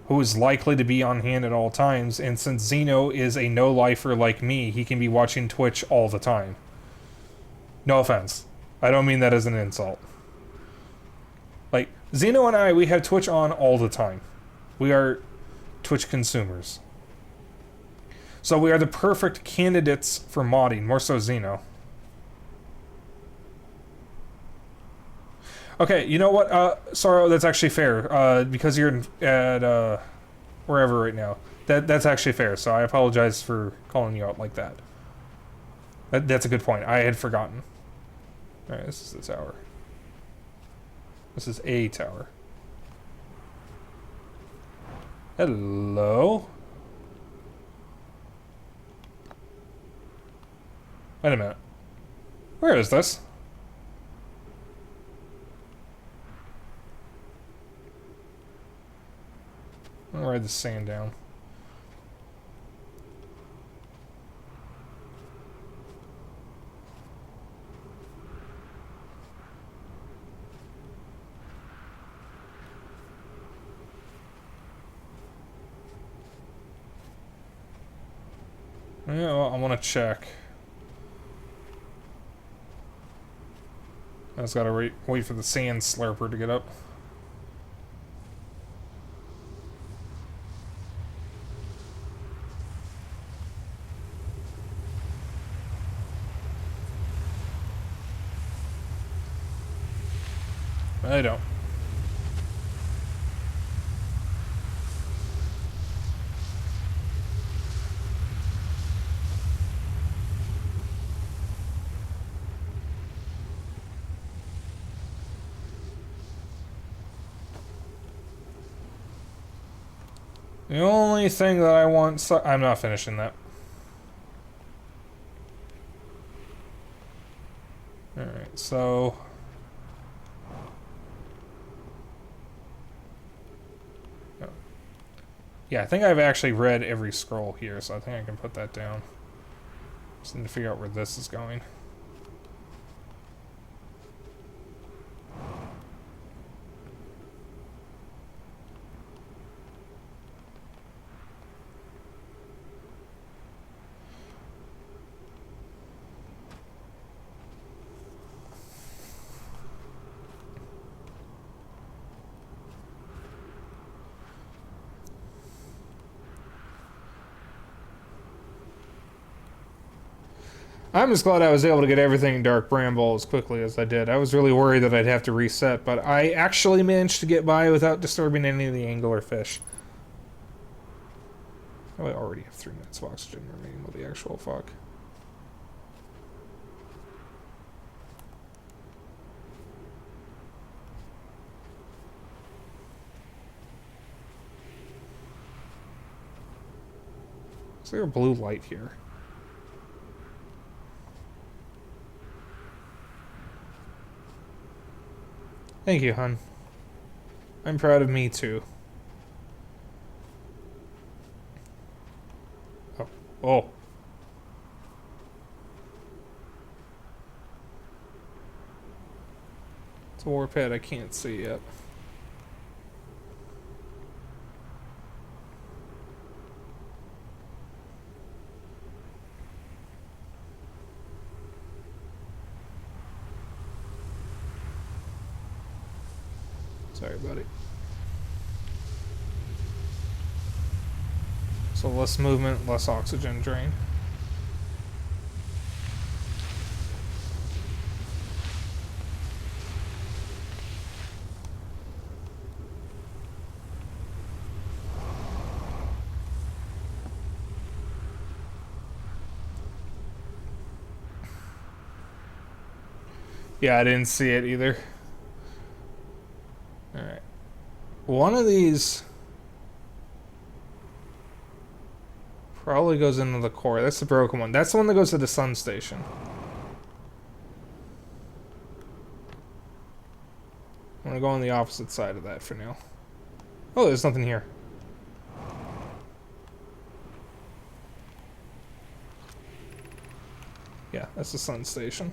who is likely to be on hand at all times, and since Xeno is a no-lifer like me, he can be watching Twitch all the time. No offense. I don't mean that as an insult. Like, Xeno and I, we have Twitch on all the time. We are Twitch consumers. So we are the perfect candidates for modding, more so Xeno. Okay, you know what, Sorrow, that's actually fair, because you're at, wherever right now. That's actually fair, so I apologize for calling you out like that. That's a good point. I had forgotten. Alright, this is the tower. This is a tower. Hello? Wait a minute. Where is this? I'm gonna write the sand down. Yeah, well, I want to check. I just gotta wait for the sand slurper to get up. I don't. The only thing that I want... I'm not finishing that. Alright, so... Oh. Yeah, I think I've actually read every scroll here, so I think I can put that down. Just need to figure out where this is going. I'm just glad I was able to get everything in Dark Bramble as quickly as I did. I was really worried that I'd have to reset, but I actually managed to get by without disturbing any of the angler fish. Oh, I already have 3 minutes of oxygen remaining. What the actual fuck? Is there a blue light here? Thank you, hun. I'm proud of me, too. Oh. Oh. It's a warp head I can't see yet. Sorry, buddy. So less movement, less oxygen drain. Yeah, I didn't see it either. Alright. One of these probably goes into the core. That's the broken one. That's the one that goes to the sun station. I'm gonna go on the opposite side of that for now. Oh, there's nothing here. Yeah, that's the sun station.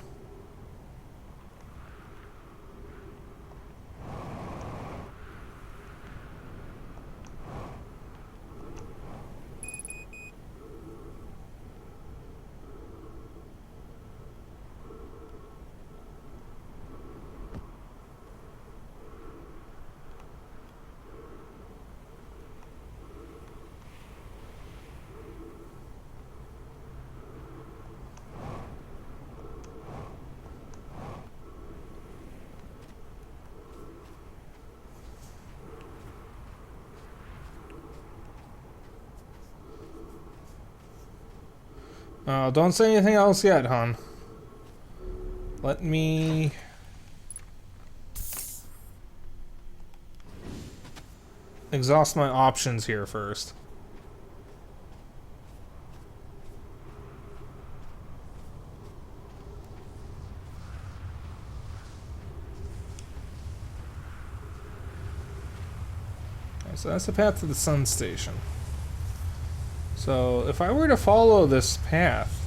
Don't say anything else yet, hon. Let me... exhaust my options here first. Okay, so that's the path to the sun station. So if I were to follow this path...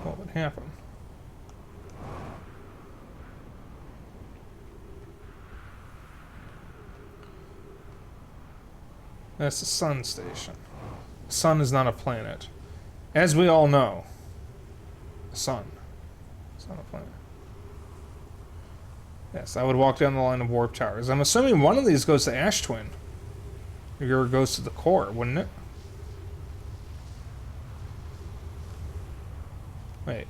what would happen? That's the sun station. The sun is not a planet. As we all know, the sun is not a planet. Yes, I would walk down the line of warp towers. I'm assuming one of these goes to Ash Twin. Or goes to the core, wouldn't it? Wait.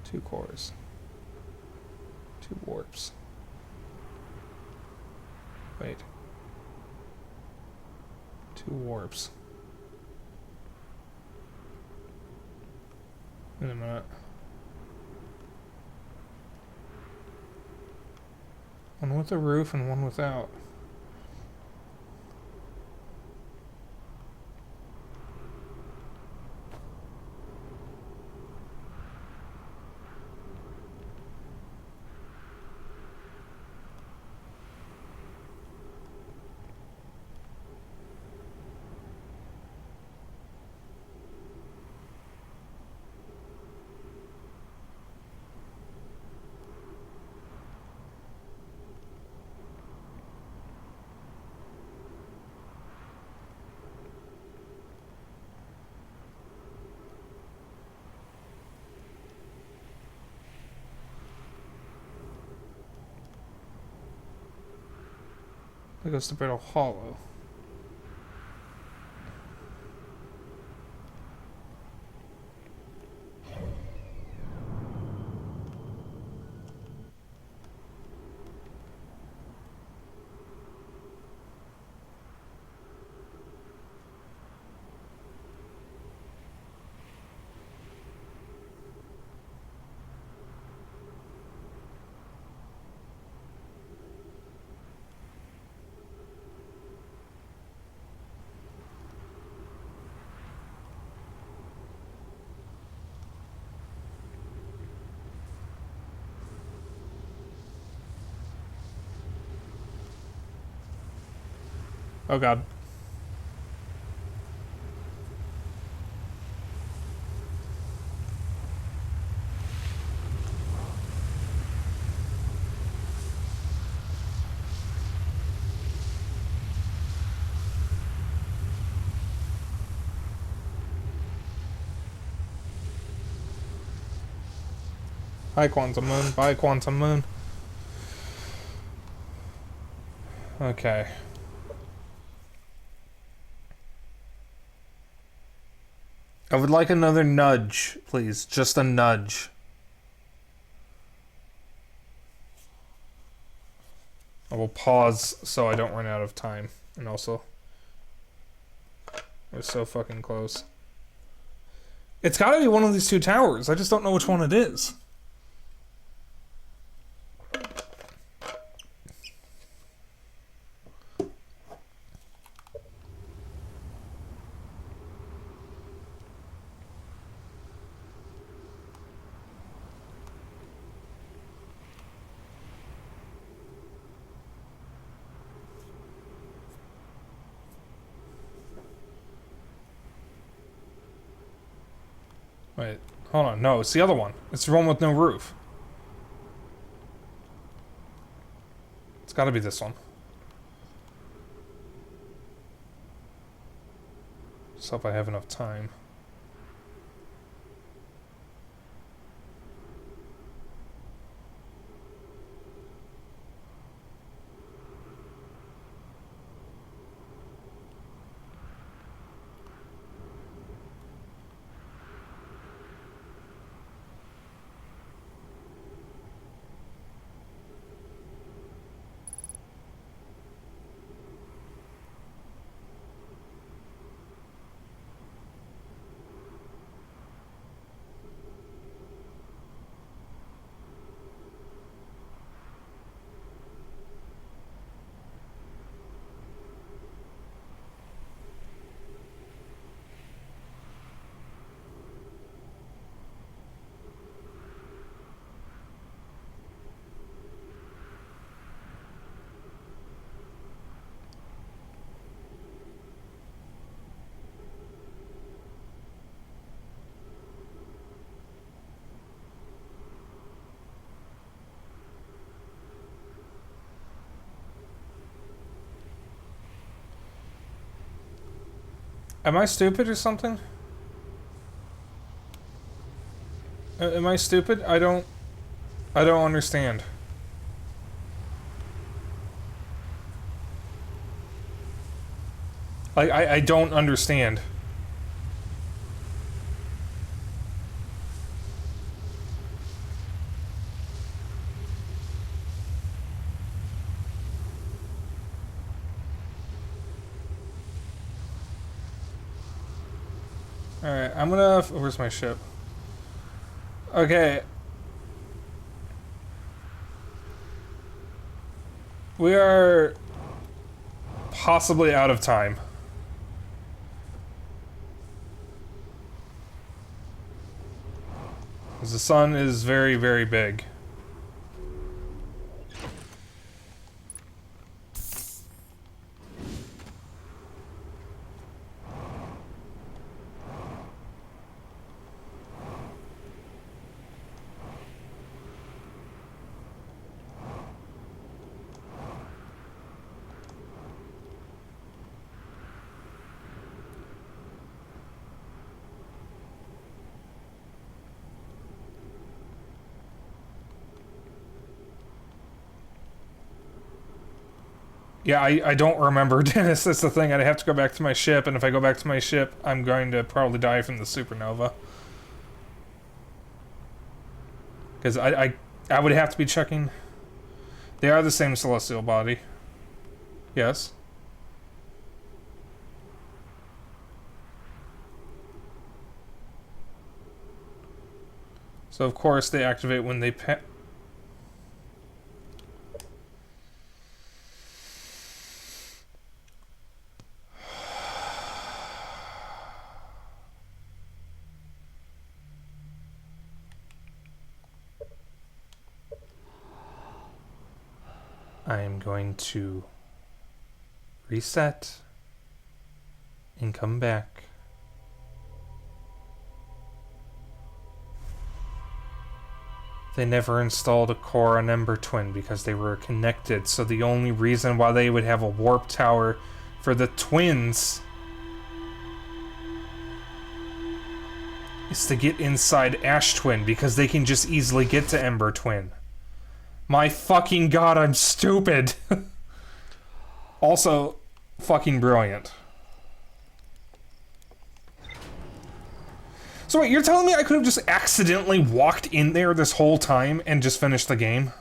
2 cores. 2 warps. Wait. 2 warps. Wait a minute. One with a roof and one without. That goes to Brittle Hollow. Oh god. Hi, Quantum Moon. Bye, Quantum Moon. Okay. I would like another nudge, please. Just a nudge. I will pause so I don't run out of time. And also, we're so fucking close. It's gotta be one of these two towers. I just don't know which one it is. Wait, hold on. No, it's the other one. It's the one with no roof. It's gotta be this one. Just hope I have enough time. Am I stupid or something? Am I stupid? I don't understand. Like, I don't understand. Alright, I'm gonna... Where's my ship? Okay. We are... possibly out of time. Because the sun is very, very big. Yeah, I don't remember, Dennis. That's the thing. I'd have to go back to my ship, and if I go back to my ship, I'm going to probably die from the supernova. Because I would have to be checking... They are the same celestial body. Yes. So, of course, they activate when they... I am going to reset and come back. They never installed a core on Ember Twin because they were connected, so the only reason why they would have a warp tower for the twins is to get inside Ash Twin because they can just easily get to Ember Twin. My fucking god, I'm stupid. Also, fucking brilliant. So wait, you're telling me I could have just accidentally walked in there this whole time and just finished the game?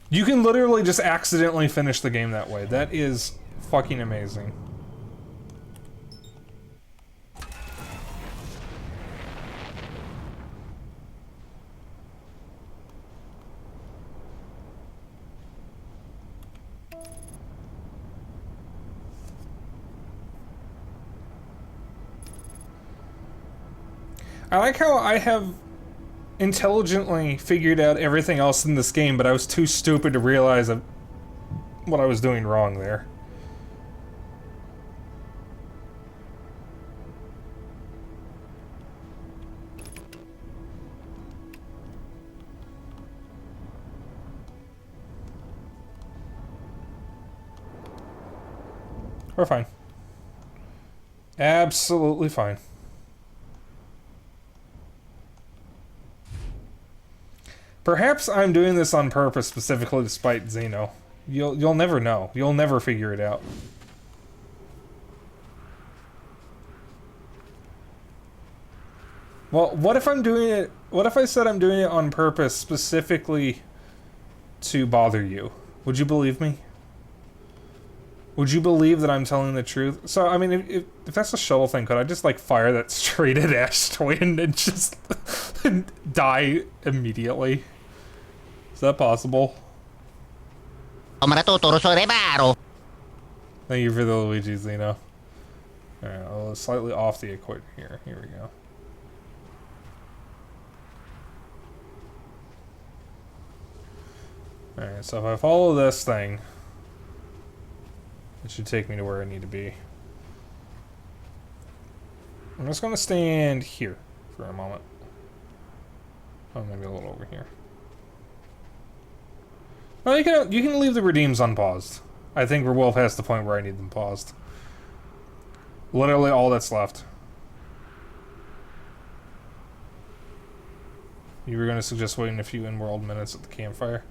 You can literally just accidentally finish the game that way. That is fucking amazing. I like how I have intelligently figured out everything else in this game, but I was too stupid to realize what I was doing wrong there. We're fine. Absolutely fine. Perhaps I'm doing this on purpose, specifically to spite Xeno. You'll never know. You'll never figure it out. Well, what if I'm doing it... What if I said I'm doing it on purpose, specifically to bother you? Would you believe me? Would you believe that I'm telling the truth? So, I mean, if that's a shuttle thing, could I just, like, fire that straight at Ash Twin and just die immediately? Is that possible? Thank you for the Luigi, Xeno. Alright, I'll slightly off the equator here. Here we go. Alright, so if I follow this thing, it should take me to where I need to be. I'm just gonna stand here for a moment. Oh, maybe a little over here. Well, you can leave the redeems unpaused. I think we're well past the point where I need them paused. Literally all that's left. You were gonna suggest waiting a few in-world minutes at the campfire.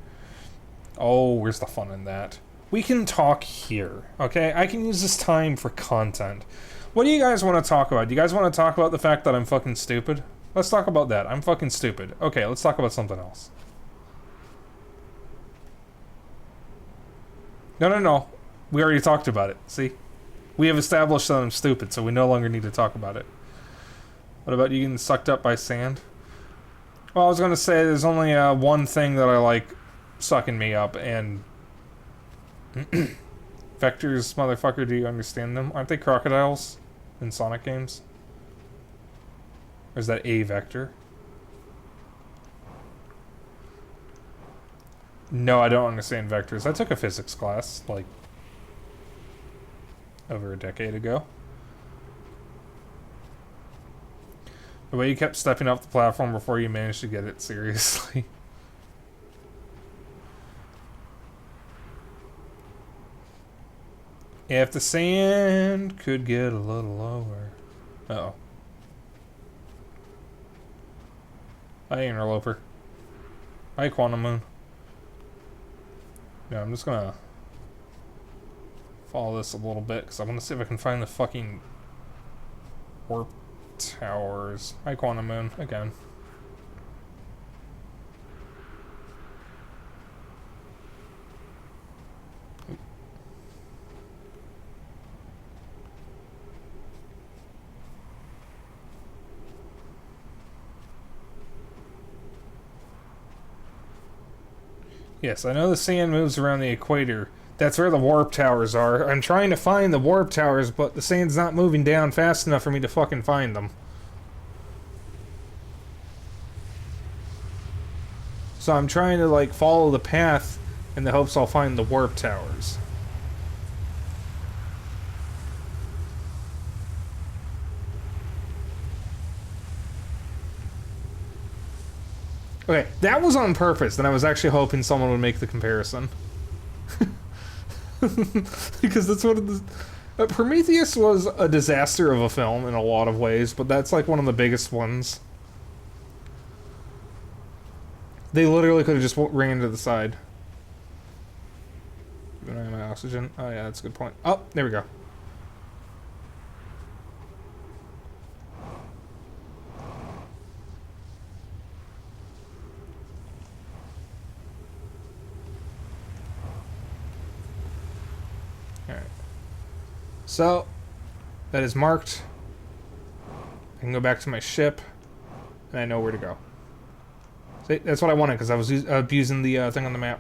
Oh, where's the fun in that? We can talk here, okay? I can use this time for content. What do you guys want to talk about? Do you guys want to talk about the fact that I'm fucking stupid? Let's talk about that. I'm fucking stupid. Okay, let's talk about something else. No. We already talked about it, see? We have established that I'm stupid, so we no longer need to talk about it. What about you getting sucked up by sand? Well, I was gonna say there's only one thing that I like sucking me up, and... Vectors, motherfucker, do you understand them? Aren't they crocodiles in Sonic games? Or is that a vector? No, I don't understand vectors. I took a physics class, like, over a decade ago. The way you kept stepping off the platform before you managed to get it, seriously. If the sand could get a little lower. Uh-oh. Hi, Interloper. Hi, Quantum Moon. Yeah, I'm just gonna follow this a little bit, because I want to see if I can find the fucking warp towers. Hi, Quantum Moon, again. Yes, I know the sand moves around the equator. That's where the warp towers are. I'm trying to find the warp towers, but the sand's not moving down fast enough for me to fucking find them. So I'm trying to, like, follow the path in the hopes I'll find the warp towers. Okay, that was on purpose, and I was actually hoping someone would make the comparison. Because that's what it is. Prometheus was a disaster of a film in a lot of ways, but that's like one of the biggest ones. They literally could have just ran to the side. Keep an eye on my oxygen. Oh yeah, that's a good point. Oh, there we go. Alright. So, that is marked. I can go back to my ship, and I know where to go. See, that's what I wanted, because I was using the thing on the map.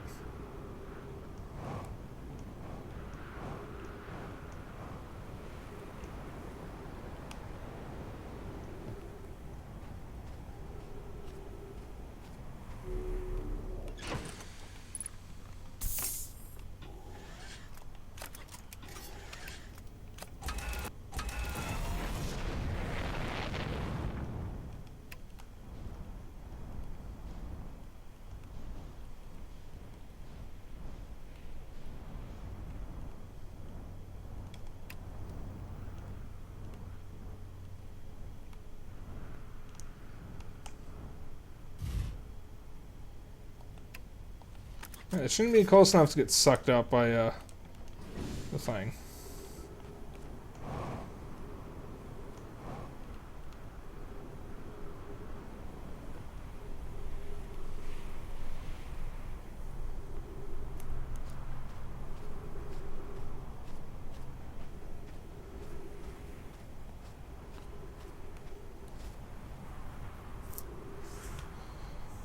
It shouldn't be close enough to get sucked up by the thing.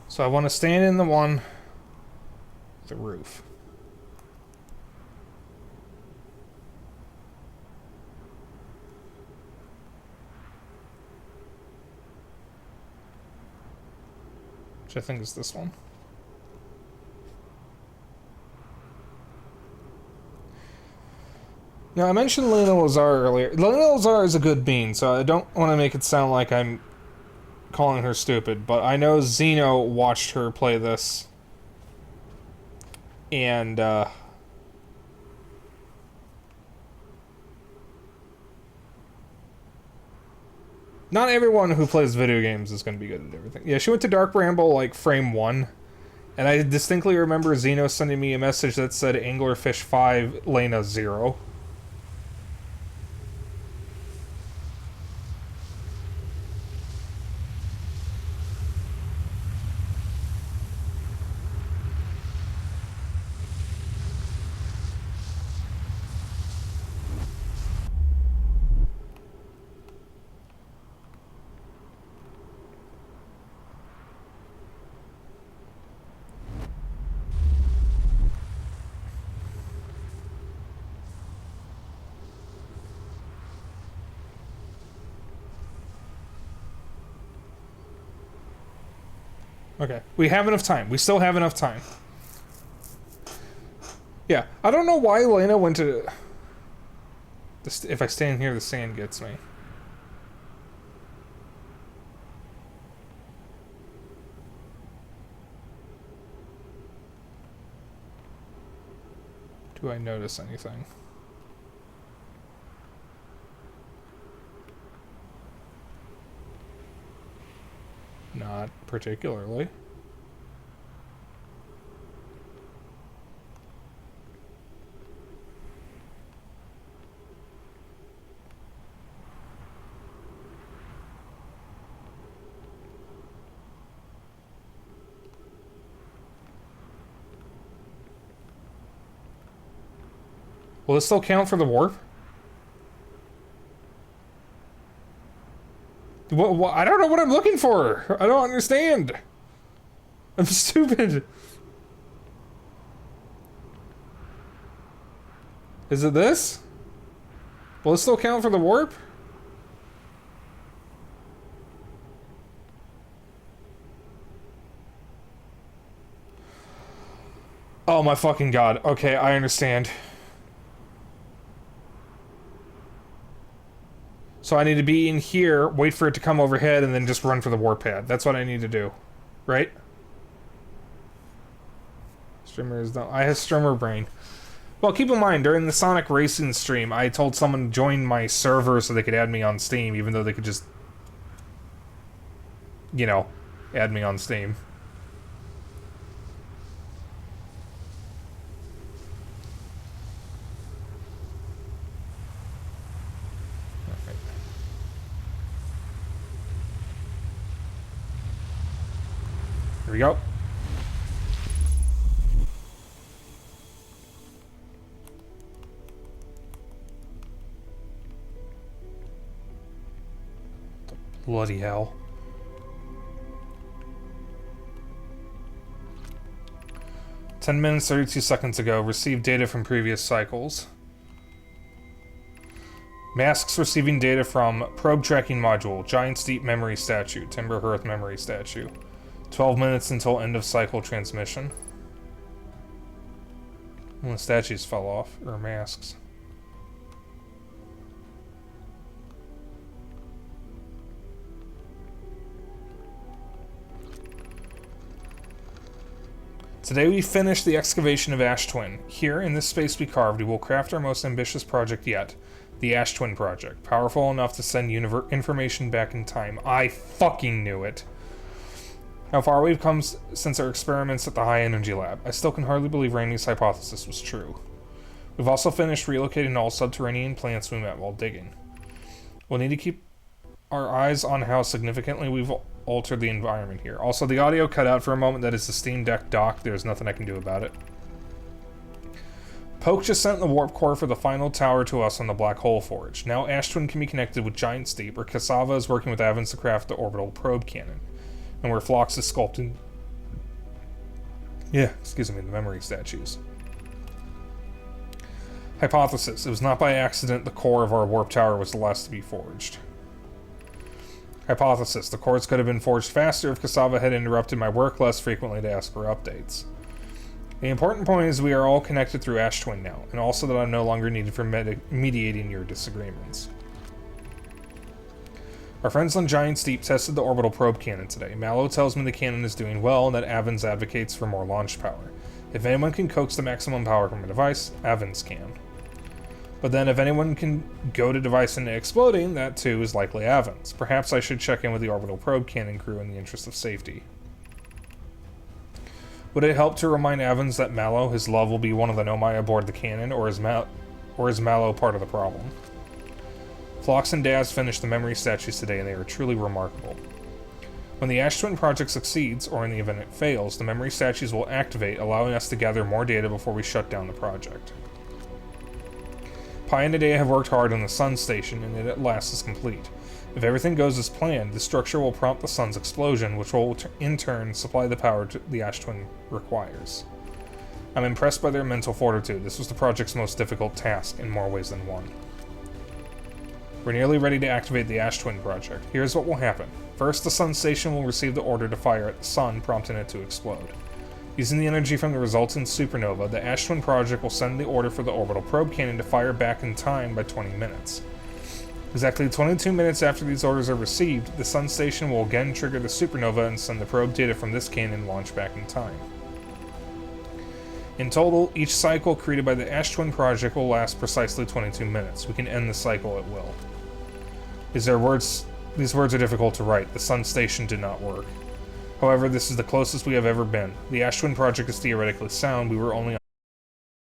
So I want to stand in the one, the roof. Which I think is this one. Now, I mentioned Lena Lazar earlier. Lena Lazar is a good bean, so I don't want to make it sound like I'm calling her stupid, but I know Zeno watched her play this. And, not everyone who plays video games is going to be good at everything. Yeah, she went to Dark Bramble, like, frame 1. And I distinctly remember Zeno sending me a message that said Anglerfish 5, Lena 0. Okay, we have enough time. We still have enough time. Yeah, I don't know why Lena went to... If I stand here, the sand gets me. Do I notice anything? Not particularly. Will this still count for the warp? What, I don't know what I'm looking for. I don't understand. I'm stupid. Is it this? Will it still count for the warp? Oh my fucking god. Okay, I understand. So I need to be in here, wait for it to come overhead, and then just run for the warp pad. That's what I need to do. Right? Streamer is done. I have streamer brain. Well, keep in mind, during the Sonic Racing stream, I told someone to join my server so they could add me on Steam, even though they could just, you know, add me on Steam. Here we go. Bloody hell. "10 minutes, 32 seconds ago. Received data from previous cycles. Masks receiving data from probe tracking module. Giant's Deep memory statue. Timber Hearth memory statue. 12 minutes until end of cycle transmission." Well, the statues fell off. Or masks. Today we finished the excavation of Ash Twin. Here, in this space we carved, we will craft our most ambitious project yet. The Ash Twin Project. Powerful enough to send information back in time. I fucking knew it. How far we've come since our experiments at the High Energy Lab. I still can hardly believe Randy's hypothesis was true. We've also finished relocating all subterranean plants we met while digging. We'll need to keep our eyes on how significantly we've altered the environment here. Also, the audio cut out for a moment. That is the Steam Deck dock. There's nothing I can do about it. Poke just sent the warp core for the final tower to us on the Black Hole Forge. Now Ash Twin can be connected with Giant's Deep, or Cassava is working with Evans to craft the orbital probe cannon, and where Phlox is sculpting... the memory statues. Hypothesis. It was not by accident the core of our warp tower was the last to be forged. Hypothesis. The cores could have been forged faster if Cassava had interrupted my work less frequently to ask for updates. The important point is we are all connected through Ash Twin now, and also that I'm no longer needed for mediating your disagreements. Our friends on Giant's Deep tested the orbital probe cannon today. Mallow tells me the cannon is doing well and that Evans advocates for more launch power. If anyone can coax the maximum power from a device, Evans can. But then if anyone can goad a device into exploding, that too is likely Evans. Perhaps I should check in with the orbital probe cannon crew in the interest of safety. Would it help to remind Evans that Mallow, his love, will be one of the Nomai aboard the cannon, or is Mallow part of the problem? Phlox and Daz finished the memory statues today, and they are truly remarkable. When the Ash Twin project succeeds, or in the event it fails, the memory statues will activate, allowing us to gather more data before we shut down the project. Pi and Nadea have worked hard on the Sun Station, and it at last is complete. If everything goes as planned, the structure will prompt the Sun's explosion, which will in turn supply the power the Ash Twin requires. I'm impressed by their mental fortitude. This was the project's most difficult task, in more ways than one. We're nearly ready to activate the Ash Twin project. Here's what will happen. First, the Sun Station will receive the order to fire at the Sun, prompting it to explode. Using the energy from the resultant supernova, the Ash Twin project will send the order for the orbital probe cannon to fire back in time by 20 minutes. Exactly 22 minutes after these orders are received, the Sun Station will again trigger the supernova and send the probe data from this cannon launch back in time. In total, each cycle created by the Ash Twin project will last precisely 22 minutes. We can end the cycle at will. These words are difficult to write. The Sun Station did not work. However, this is the closest we have ever been. The Ash Twin project is theoretically sound. We were only